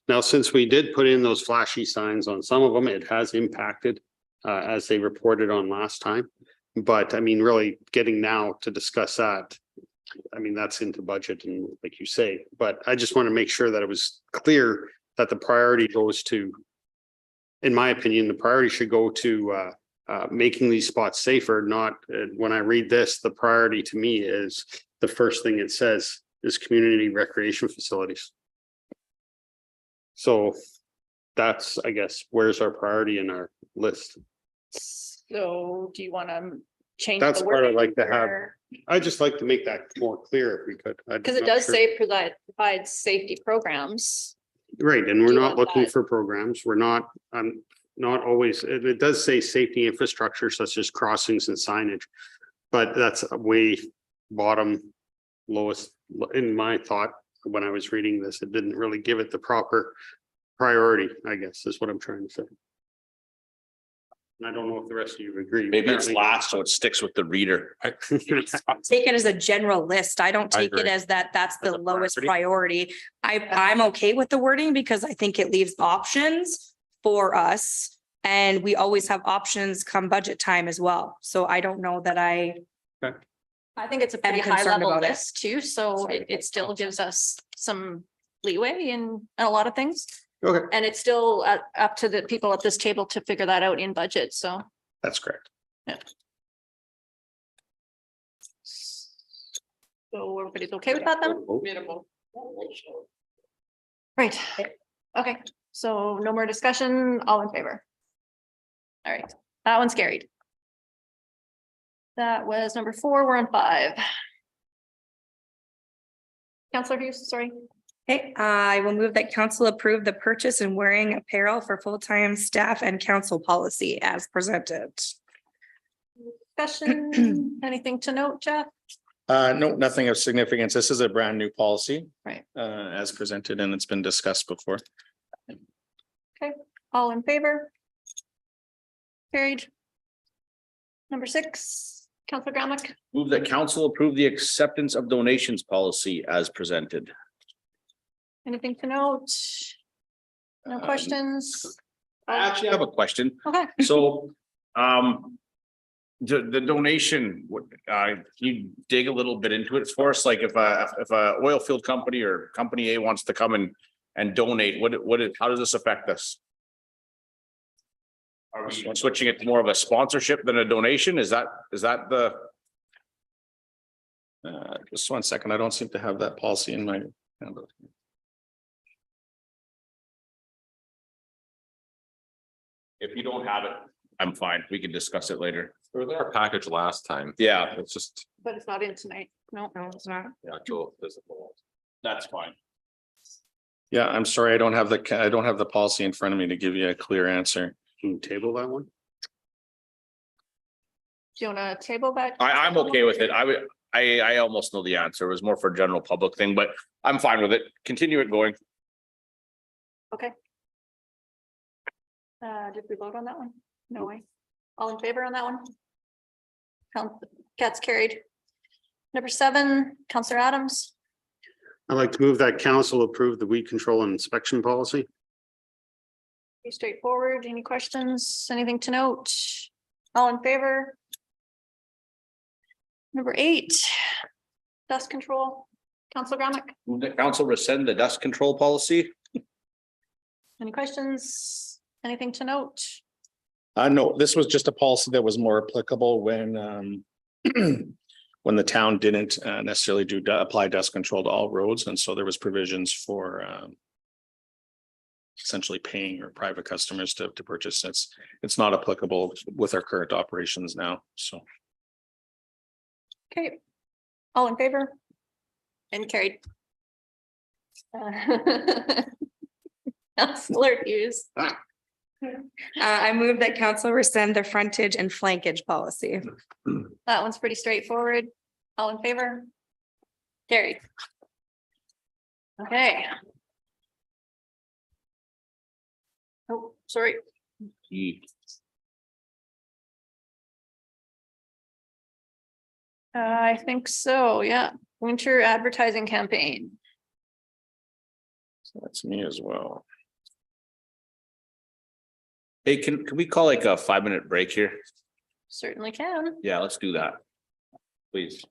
Now, since we did put in those flashy signs on some of them, it has impacted as they reported on last time. But I mean, really getting now to discuss that, I mean, that's into budget and like you say, but I just want to make sure that it was clear that the priority goes to, in my opinion, the priority should go to making these spots safer, not when I read this, the priority to me is the first thing it says is community recreation facilities. So that's, I guess, where's our priority in our list? So do you want to change? That's the part I'd wording like to have. or- I'd just like to make that more clear if we could. Because it does say provide safety programs. Right, and we're do not want looking that. for programs. We're not, not always, it does say safety infrastructure such as crossings and signage. But that's a way bottom lowest in my thought when I was reading this. It didn't really give it the proper priority, I guess, is what I'm trying to say. And I don't know if the rest of you agree. Maybe it's Apparently- last, so it sticks with the reader. Take it as a general list. I don't I take it agree. as that's the As a lowest priority. priority. I'm okay with the wording because I think it leaves options for us. And we always have options come budget time as well. So I don't know that I. Okay. I think it's a pretty high concerned level about it. list too, so it still gives us some leeway in a lot of things. Okay, And it's still up to the people at this table to figure that out in budget, so. That's correct. So everybody's okay with that then? Right, okay, so no more discussion, all in favor? All right, that one's carried. That was number 4, we're on 5. Counselor Hughes, sorry. Okay, I will move that council approve the purchase and wearing apparel for full-time staff and council policy as presented. Discussion, anything to note, Jeff? No, nothing of significance. This is a brand new policy. Right. As presented, and it's been discussed before. All in favor? Carried. Number 6, Counselor Gramick. Move that council approve the acceptance of donations policy as presented. Anything to note? No questions? I actually have a question. Okay. So, the donation, can you dig a little bit into it for us? Like if a oil field company or company A wants to come and donate, how does this affect us? Are we switching it to more of a sponsorship than a donation? Is that the? Just 1 second. I don't seem to have that policy in my. If you don't have it, I'm fine. We can discuss it later. It was our package last time. Yeah, It's just. But it's not in tonight. No. No, it's not. The actual physical. that's fine. Yeah, I'm sorry. I don't have the policy in front of me to give you a clear answer. can you table that one? Do you want to table that? I'm okay with it. I almost know the answer. It was more for general public thing, but I'm fine with it. Continue it going. Okay. Did we vote on that one? No way. All in favor on that one? Cat's carried. Number 7, Counselor Adams. I'd like to move that council approve the weed control and inspection policy. Pretty straightforward. Any questions? Anything to note? All in favor? Number 8, dust control. Counselor Gramick, Move that council rescind the dust control policy. any questions? Anything to note? No, this was just a policy that was more applicable when when the town didn't necessarily apply dust control to all roads, and so there was provisions for essentially paying or private customers to purchase. It's not applicable with our current operations now, so. Okay, all in favor? And carried. Counselor Hughes. I move that council rescind the frontage and flankage policy. That one's pretty straightforward. All in favor? Carried. Okay. Oh, sorry. I think so, yeah. Winter advertising campaign. So that's me as well. Hey, can we call like a 5-minute break here? Certainly can. Yeah, let's do that. Please.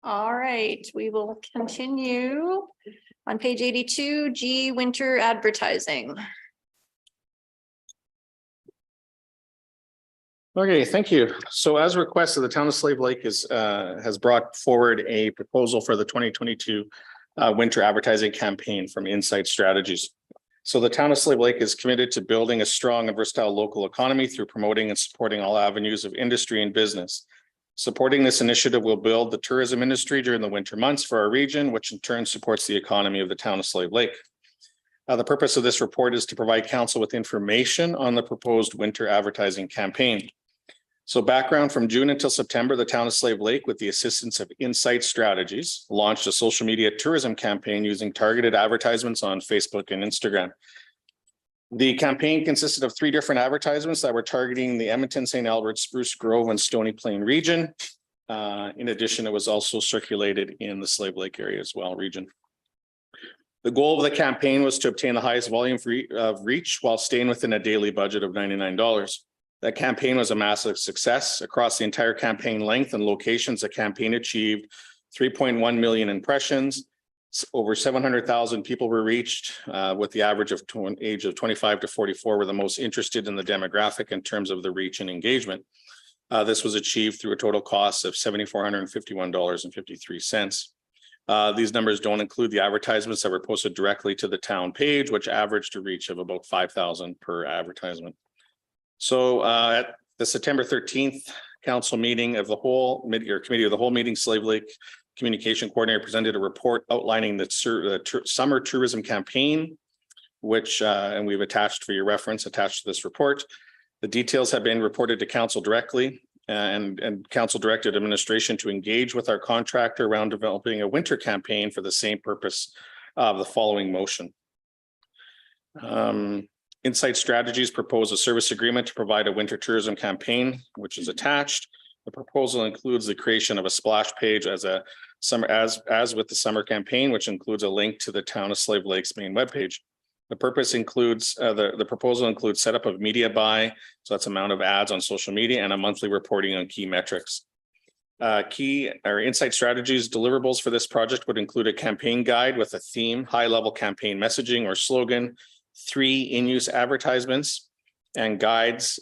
All right, we will continue on page 82, G, winter advertising. Okay, thank you. So as requested, the town of Slave Lake has brought forward a proposal for the 2022 winter advertising campaign from Insight Strategies. So the town of Slave Lake is committed to building a strong and versatile local economy through promoting and supporting all avenues of industry and business. Supporting this initiative will build the tourism industry during the winter months for our region, which in turn supports the economy of the town of Slave Lake. The purpose of this report is to provide council with information on the proposed winter advertising campaign. So background: from June until September, the town of Slave Lake, with the assistance of Insight Strategies, launched a social media tourism campaign using targeted advertisements on Facebook and Instagram. The campaign consisted of 3 different advertisements that were targeting the Edmonton, St. Albert, Spruce Grove, and Stony Plain region. In addition, it was also circulated in the Slave Lake area as well, region. The goal of the campaign was to obtain the highest volume of reach while staying within a daily budget of $99. That campaign was a massive success. Across the entire campaign length and locations, the campaign achieved 3.1 million impressions. Over 700,000 people were reached, with the average of age of 25 to 44 were the most interested in the demographic in terms of the reach and engagement. This was achieved through a total cost of $7,451.53. These numbers don't include the advertisements that were posted directly to the town page, which averaged a reach of about 5,000 per advertisement. So at the September 13th council meeting of the whole committee of the whole meeting, Slave Lake Communication Coordinator presented a report outlining the summer tourism campaign, which and we've attached for your reference, attached to this report. The details have been reported to council directly, and council directed administration to engage with our contractor around developing a winter campaign for the same purpose of the following motion. Insight Strategies propose a service agreement to provide a winter tourism campaign, which is attached. The proposal includes the creation of a splash page as with the summer campaign, which includes a link to the town of Slave Lake's main webpage. The purpose includes the proposal includes setup of media buy, so that's amount of ads on social media, and a monthly reporting on key metrics. Insight Strategies deliverables for this project would include a campaign guide with a theme, high-level campaign messaging or slogan, 3 in-use advertisements, and guidance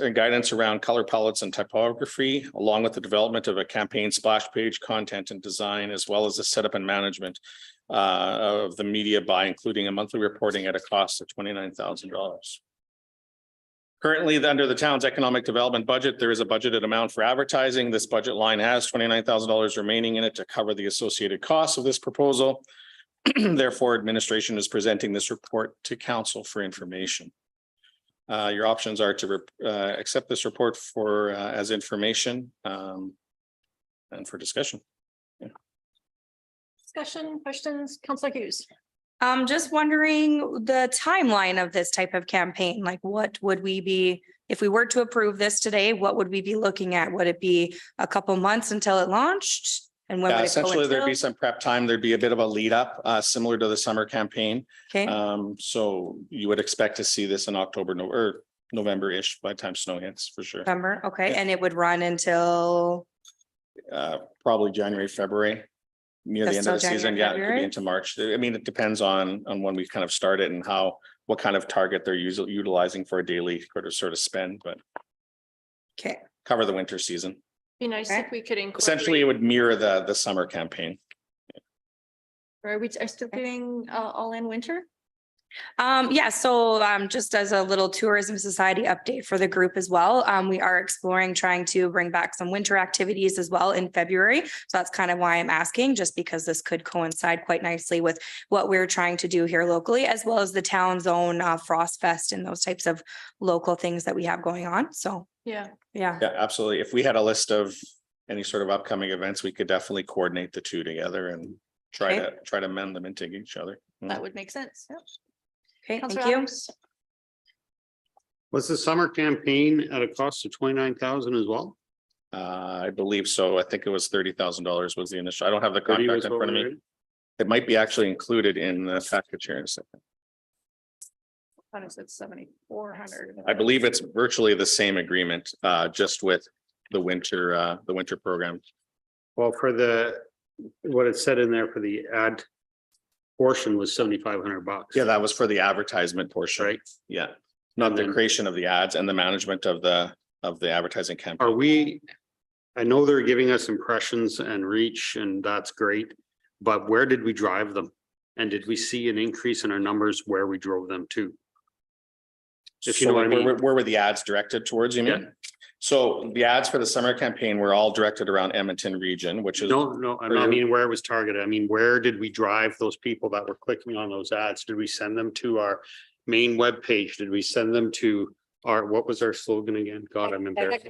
around color palettes and typography, along with the development of a campaign splash page, content and design, as well as the setup and management of the media buy, including a monthly reporting at a cost of $29,000. Currently, under the town's economic development budget, there is a budgeted amount for advertising. This budget line has $29,000 remaining in it to cover the associated costs of this proposal. Therefore, administration is presenting this report to council for information. Your options are to accept this report for as information and for discussion. Yeah. Discussion, questions, Councillor Hughes. Just wondering the timeline of this type of campaign, like what would we be, if we were to approve this today, what would we be looking at? Would it be a couple months until it launched? And when would it go essentially, there'd be until? some prep time. There'd be a bit of a lead up, similar to the summer campaign. Okay, So you would expect to see this in October or November-ish by the time snow hits for sure. November, okay, and it would run until, Probably January, February, near the That's end of the till season. January, Yeah, it could be February? into March. I mean, it depends on when we kind of started and what kind of target they're utilizing for a daily sort of spend, but okay, cover the winter season. Be nice Okay. if we could incorporate. Essentially, it would mirror the summer campaign. Are we still doing all in winter? Yeah, so just as a little tourism society update for the group as well, we are exploring trying to bring back some winter activities as well in February. So that's kind of why I'm asking, just because this could coincide quite nicely with what we're trying to do here locally, as well as the town's own Frost Fest and those types of local things that we have going on. So, Yeah. yeah. Yeah, absolutely. If we had a list of any sort of upcoming events, we could definitely coordinate the two together and try to mend them into each other. That would make sense. Yeah. Okay, Councillor thank you. Adams? Was the summer campaign at a cost of 29,000 as well? I believe so. I think it was $30,000 was the initial. I don't have the 30 contract was in what front of we me. read? It might be actually included in the package here in a second. What is it, 7,400? I believe it's virtually the same agreement, just with the winter program. Well, for what it said in there for the ad portion was $7,500. Yeah, that was for the advertisement portion. Right. Yeah, not the then- creation of the ads and the management of the advertising campaign. I know they're giving us impressions and reach, and that's great, but where did we drive them? And did we see an increase in our numbers where we drove them to? If you know what I mean. Where were the ads directed towards, you mean? Yeah. So the ads for the summer campaign were all directed around Edmonton region, which is. No, I mean where it was targeted. I mean, where did we drive those people that were clicking on those ads? Did we send them to our main webpage? Did we send them to what was our slogan again? God, I'm embarrassed.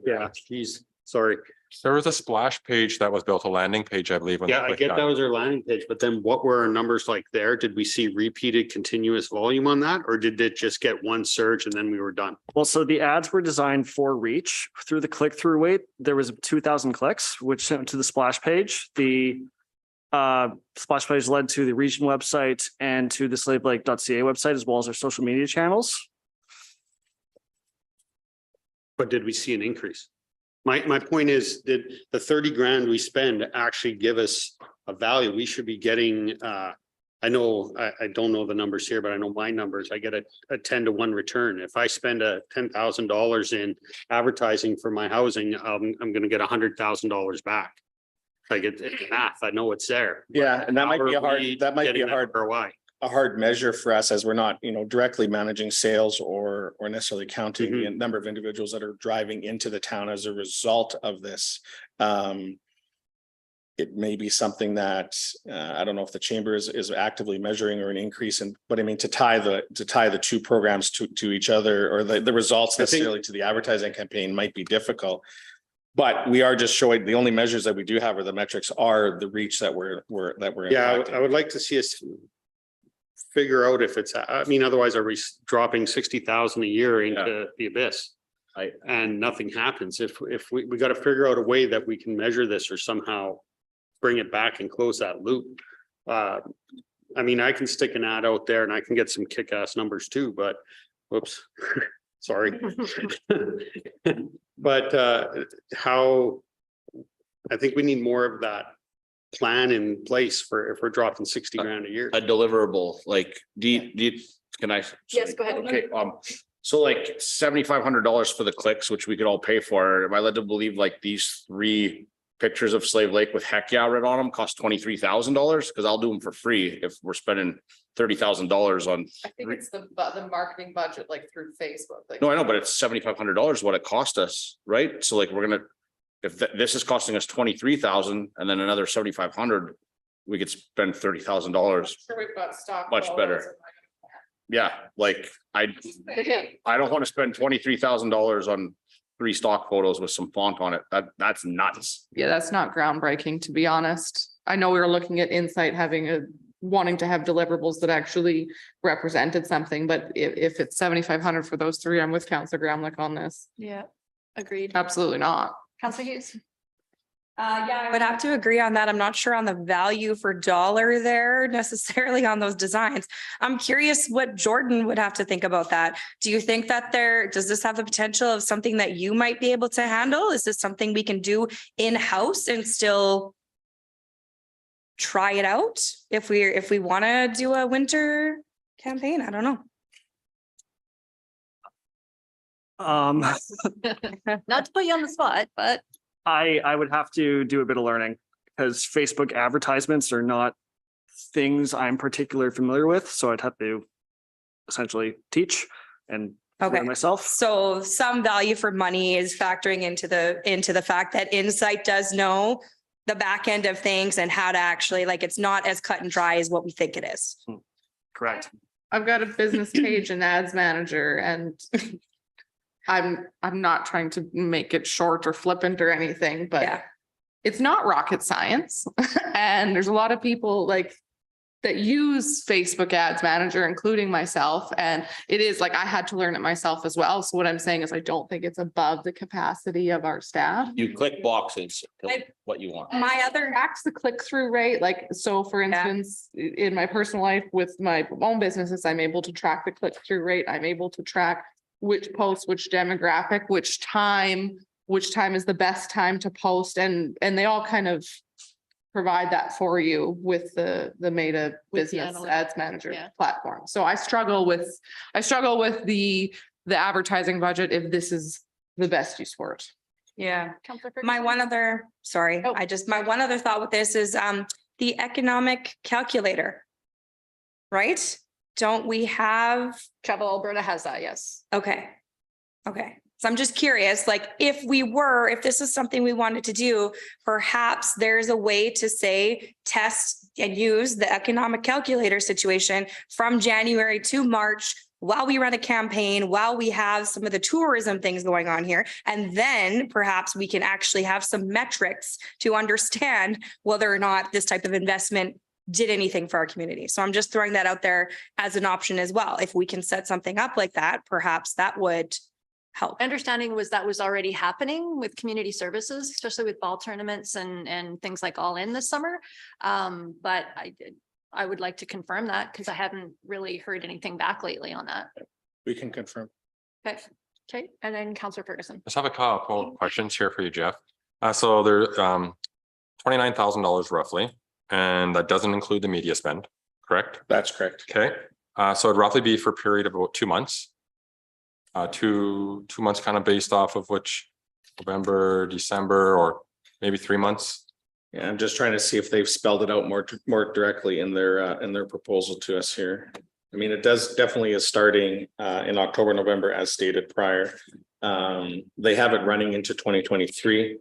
Yeah, geez, sorry. There was a splash page that was built, a landing page, I believe. when Yeah, they I clicked get on that it. was our landing page, but then what were our numbers like there? Did we see repeated continuous volume on that? Or did it just get one surge and then we were done? Well, so the ads were designed for reach through the click-through rate. There was 2,000 clicks, which sent to the splash page. The splash page led to the region website and to the slavelake.ca website, as well as our social media channels. But did we see an increase? My point is, did the 30 grand we spend actually give us a value? We should be getting, I know, I don't know the numbers here, but I know my numbers. I get a 10 to 1 return. If I spend $10,000 in advertising for my housing, I'm going to get $100,000 back. Like it's math. I know it's there. Yeah, and that might be a hard measure for us, as we're not, directly managing sales or necessarily counting the number of individuals that are driving into the town as a result of this. It may be something that I don't know if the chamber is actively measuring or an increase in, but I mean, to tie the two programs to each other, or the results necessarily to the advertising campaign might be difficult. But we are just showing, the only measures that we do have, or the metrics, are the reach that we're Yeah, impacting. I would like to see us figure out if it's, I mean, otherwise are we dropping 60,000 a year into the abyss? And nothing happens. If we got to figure out a way that we can measure this or somehow bring it back and close that loop. I mean, I can stick an ad out there and I can get some kick-ass numbers too, but whoops, sorry. But I think we need more of that plan in place for if we're dropping 60 grand a year. A deliverable, like, can I? Yes, go ahead. Okay, so like $7,500 for the clicks, which we could all pay for. Am I led to believe like these 3 pictures of Slave Lake with heck yeah written on them cost $23,000? Because I'll do them for free if we're spending $30,000 on. I think it's the marketing budget, like through Facebook. Like, No, I know, but it's $7,500 what it cost us, right? So like, we're gonna, if this is costing us 23,000 and then another 7,500, we could spend $30,000. sure we've got stock. Much photos better. and Yeah, like I don't want to spend $23,000 on 3 stock photos with some font on it. That's nuts. Yeah, that's not groundbreaking, to be honest. I know we were looking at Insight wanting to have deliverables that actually represented something, but if it's 7,500 for those 3, I'm with Councillor Gramlich on this. Yeah, agreed. Absolutely not. Councillor Hughes. Yeah, I would have to agree on that. I'm not sure on the value for dollar there necessarily on those designs. I'm curious what Jordan would have to think about that. Do you think that does this have the potential of something that you might be able to handle? Is this something we can do in-house and still try it out if we want to do a winter campaign? I don't know. Not to put you on the spot, but I would have to do a bit of learning because Facebook advertisements are not things I'm particularly familiar with. So I'd have to essentially teach and learn myself. So some value for money is factoring into the fact that Insight does know the back end of things and how to actually, like, it's not as cut and dry as what we think it is. Correct. I've got a business page and ads manager, and I'm not trying to make it short or flippant or anything, but it's not rocket science. And there's a lot of people that use Facebook Ads Manager, including myself. And it is like, I had to learn it myself as well. So what I'm saying is I don't think it's above the capacity of our staff. You click boxes, what you want. My other tracks the click-through rate, so for instance, in my personal life with my own businesses, I'm able to track the click-through rate. I'm able to track which post, which demographic, which time which time is the best time to post, and they all kind of provide that for you with the Meta With the Business analytics, Ads Manager yeah. platform. So I struggle with the advertising budget if this is the best use for it. Yeah. Counselor My Ferguson? one other, sorry, Oh. my one other thought with this is the economic calculator. Right? Don't we have, Travel Alberta has that, yes. okay. Okay, so I'm just curious, like, if this is something we wanted to do, perhaps there's a way to say, test and use the economic calculator situation from January to March while we run a campaign, while we have some of the tourism things going on here. And then perhaps we can actually have some metrics to understand whether or not this type of investment did anything for our community. So I'm just throwing that out there as an option as well. If we can set something up like that, perhaps that would help. Understanding was that was already happening with community services, especially with ball tournaments and things like All In this summer. But I would like to confirm that because I haven't really heard anything back lately on that. We can confirm. Okay, and then Councillor Ferguson. Let's have a couple of questions here for you, Jeff. So there's $29,000 roughly, and that doesn't include the media spend, correct? That's correct. Okay, so it'd roughly be for a period of about 2 months. Two months kind of based off of which November, December, or maybe 3 months. Yeah, I'm just trying to see if they've spelled it out more directly in their proposal to us here. I mean, it definitely is starting in October, November, as stated prior. They have it running into 2023.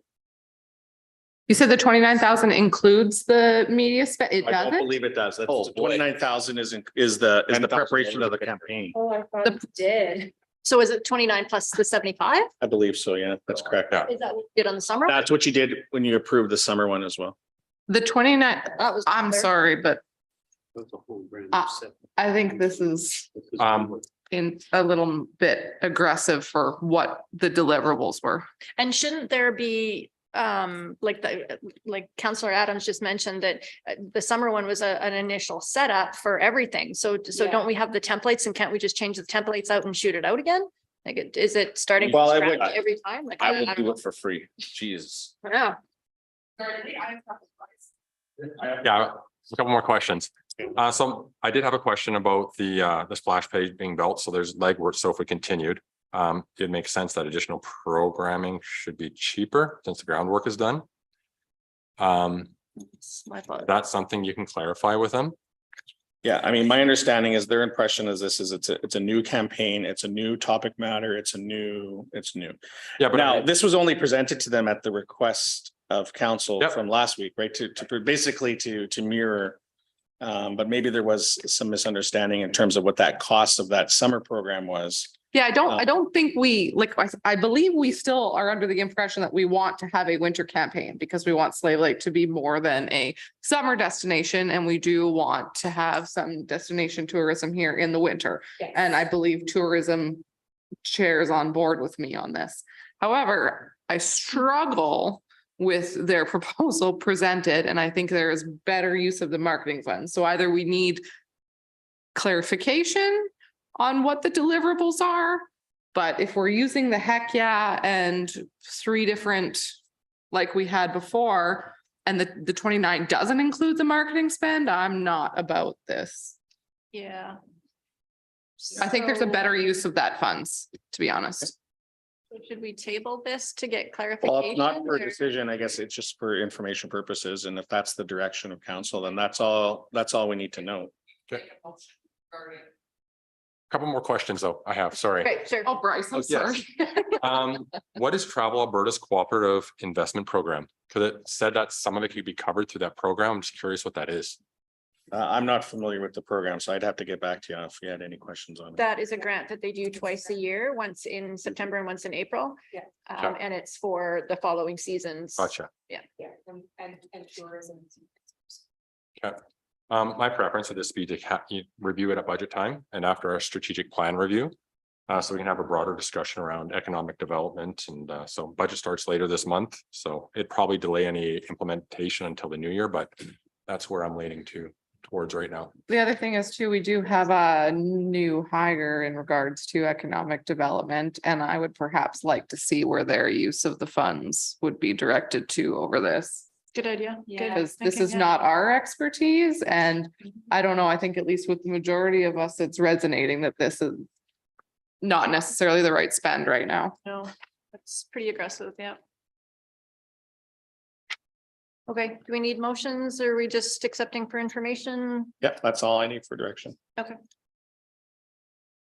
You said the 29,000 includes the media spend? It I don't doesn't? believe it does. That's Oh, boy. 29,000 is the preparation of the campaign. Oh, I thought it did. So is it 29 plus the 75? I believe so. Yeah, that's correct. Yeah. Is that what you did on the summer? That's what you did when you approved the summer one as well. The 29, That was I'm clear. sorry, but That's a whole brand Uh, new set. I think this is in a little bit aggressive for what the deliverables were. And shouldn't there be, like Councillor Adams just mentioned that the summer one was an initial setup for everything. So don't we have the templates and can't we just change the templates out and shoot it out again? Like, is it starting Well, from I would- scratch every time? Like, I will don't do know. it for free. Jesus. Yeah. Yeah, a couple more questions. So I did have a question about the splash page being built. So there's legwork. So if we continued, it makes sense that additional programming should be cheaper since the groundwork is done. It's my fault. That's something you can clarify with them. Yeah, I mean, my understanding is their impression is it's a new campaign, it's a new topic matter, it's new. Yeah, but Now, this was only presented to them at the request of council Yep. from last week, right? To basically to mirror. But maybe there was some misunderstanding in terms of what that cost of that summer program was. Yeah, I don't think I believe we still are under the impression that we want to have a winter campaign because we want Slave Lake to be more than a summer destination. And we do want to have some destination tourism here in the winter. And I believe tourism chairs on board with me on this. However, I struggle with their proposal presented, and I think there is better use of the marketing funds. So either we need clarification on what the deliverables are, but if we're using the heck yeah and 3 different like we had before, and the 29 doesn't include the marketing spend, I'm not about this. Yeah. I think there's a So- better use of that funds, to be honest. Should we table this to get Well, clarification? it's not for a or- decision, I guess it's just for information purposes. And if that's the direction of council, then that's all we need to know. Couple more questions though, I have, sorry. Okay, sure. Oh, Bryce, I'm Oh, yes. sorry. What is Travel Alberta's cooperative investment program? Cause it said that some of it could be covered through that program. I'm just curious what that is. I'm not familiar with the program, so I'd have to get back to you if you had any questions on it. That is a grant that they do twice a year, once in September and once in April. Yeah. Okay. And it's for the following seasons. Gotcha. Yeah, and tourism. Okay. My preference would just be to review it at budget time and after our strategic plan review. So we can have a broader discussion around economic development and so budget starts later this month. So it'd probably delay any implementation until the new year, but that's where I'm leaning to. towards right now. The other thing is too, we do have a new hire in regards to economic development, and I would perhaps like to see where their use of the funds would be directed to over this. Good idea. Good Because this thinking, is yeah. not our expertise, and I don't know, I think at least with the majority of us, it's resonating that this is not necessarily the right spend right now. No, that's pretty aggressive, yeah. Okay, do we need motions or are we just accepting for information? Yeah, that's all I need for direction.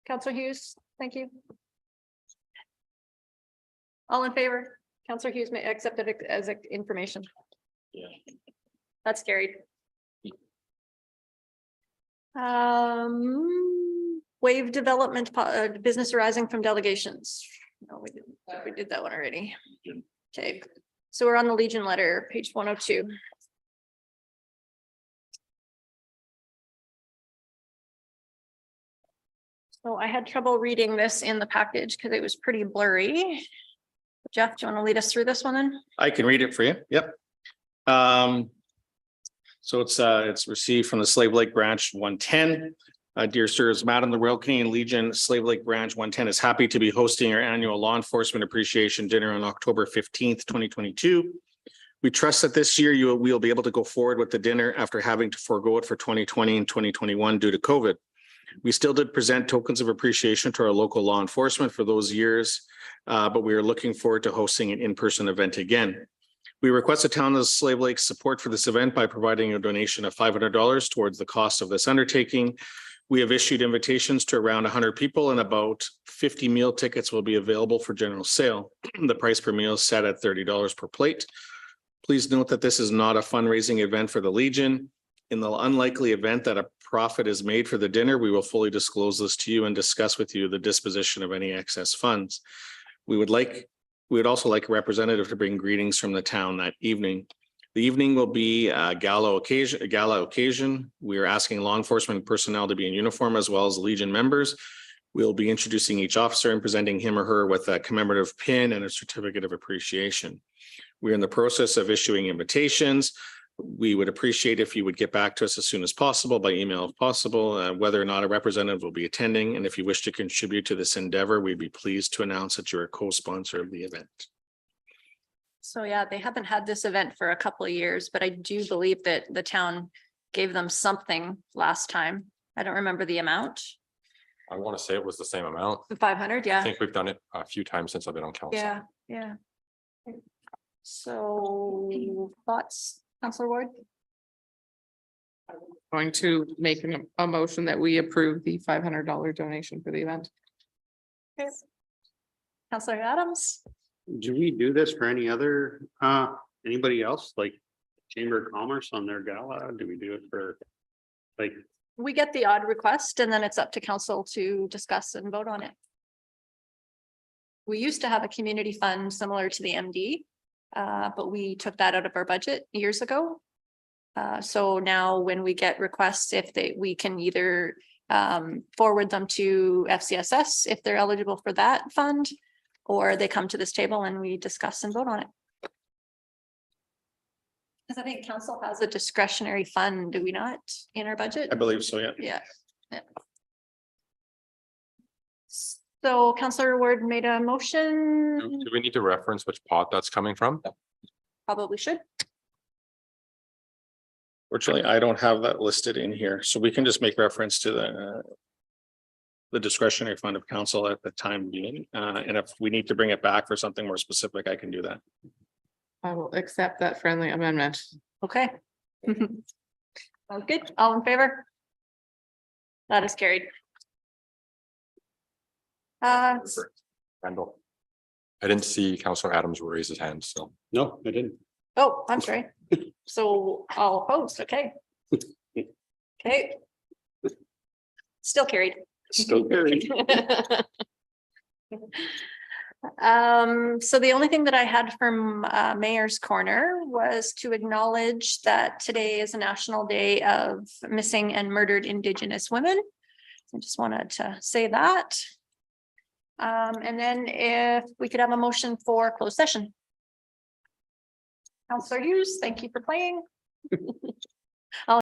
Counselor Hughes, thank you. All in favor? Counselor Hughes may accept it as information. Yeah. That's carried. Wave development, business arising from delegations. No, we did that one already. Okay, so we're on the Legion letter, page 102. So I had trouble reading this in the package because it was pretty blurry. Jeff, do you want to lead us through this one then? I can read it for you. Yep. So it's received from the Slave Lake Branch 110. Dear sirs, Madam, the Royal Canadian Legion Slave Lake Branch 110 is happy to be hosting our annual Law Enforcement Appreciation Dinner on October 15th, 2022. We trust that this year we will be able to go forward with the dinner after having to forego it for 2020 and 2021 due to COVID. We still did present tokens of appreciation to our local law enforcement for those years, but we are looking forward to hosting an in-person event again. We request the town of Slave Lake's support for this event by providing a donation of $500 towards the cost of this undertaking. We have issued invitations to around 100 people and about 50 meal tickets will be available for general sale. The price per meal is set at $30 per plate. Please note that this is not a fundraising event for the Legion. In the unlikely event that a profit is made for the dinner, we will fully disclose this to you and discuss with you the disposition of any excess funds. We would also like a representative to bring greetings from the town that evening. The evening will be a gala occasion. We are asking law enforcement personnel to be in uniform as well as Legion members. We'll be introducing each officer and presenting him or her with a commemorative pin and a certificate of appreciation. We're in the process of issuing invitations. We would appreciate if you would get back to us as soon as possible by email if possible, whether or not a representative will be attending. And if you wish to contribute to this endeavor, we'd be pleased to announce that you're a co-sponsor of the event. So yeah, they haven't had this event for a couple of years, but I do believe that the town gave them something last time. I don't remember the amount. I want to say it was the same amount. 500, I yeah. think we've done it a few times since I've been on council. Yeah. So thoughts, Councillor Ward? Going to make a motion that we approve the $500 donation for the event. Okay. Councillor Adams? Do we do this for any other, anybody else, like Chamber of Commerce on their gala? Do we do it for like? We get the odd request and then it's up to council to discuss and vote on it. We used to have a community fund similar to the MD, but we took that out of our budget years ago. So now when we get requests, we can either forward them to FCSS if they're eligible for that fund, or they come to this table and we discuss and vote on it. Because I think council has a discretionary fund, do we not, in our budget? I believe so, yeah. Yeah. So Councillor Ward made a motion, Do we need to reference which pot that's coming from? probably should. Fortunately, I don't have that listed in here, so we can just make reference to the discretionary fund of council at the time being. And if we need to bring it back for something more specific, I can do that. I will accept that friendly amendment. Okay. Sounds good. All in favor? That is carried. Randall. I didn't see Councillor Adams raise his hand, so. No, I didn't. Oh, I'm sorry. So all opposed, okay. Okay. Still carried. Still carried. So the only thing that I had from Mayor's Corner was to acknowledge that today is a National Day of Missing and Murdered Indigenous Women. I just wanted to say that. And then if we could have a motion for closed session. Councillor Hughes, thank you for playing.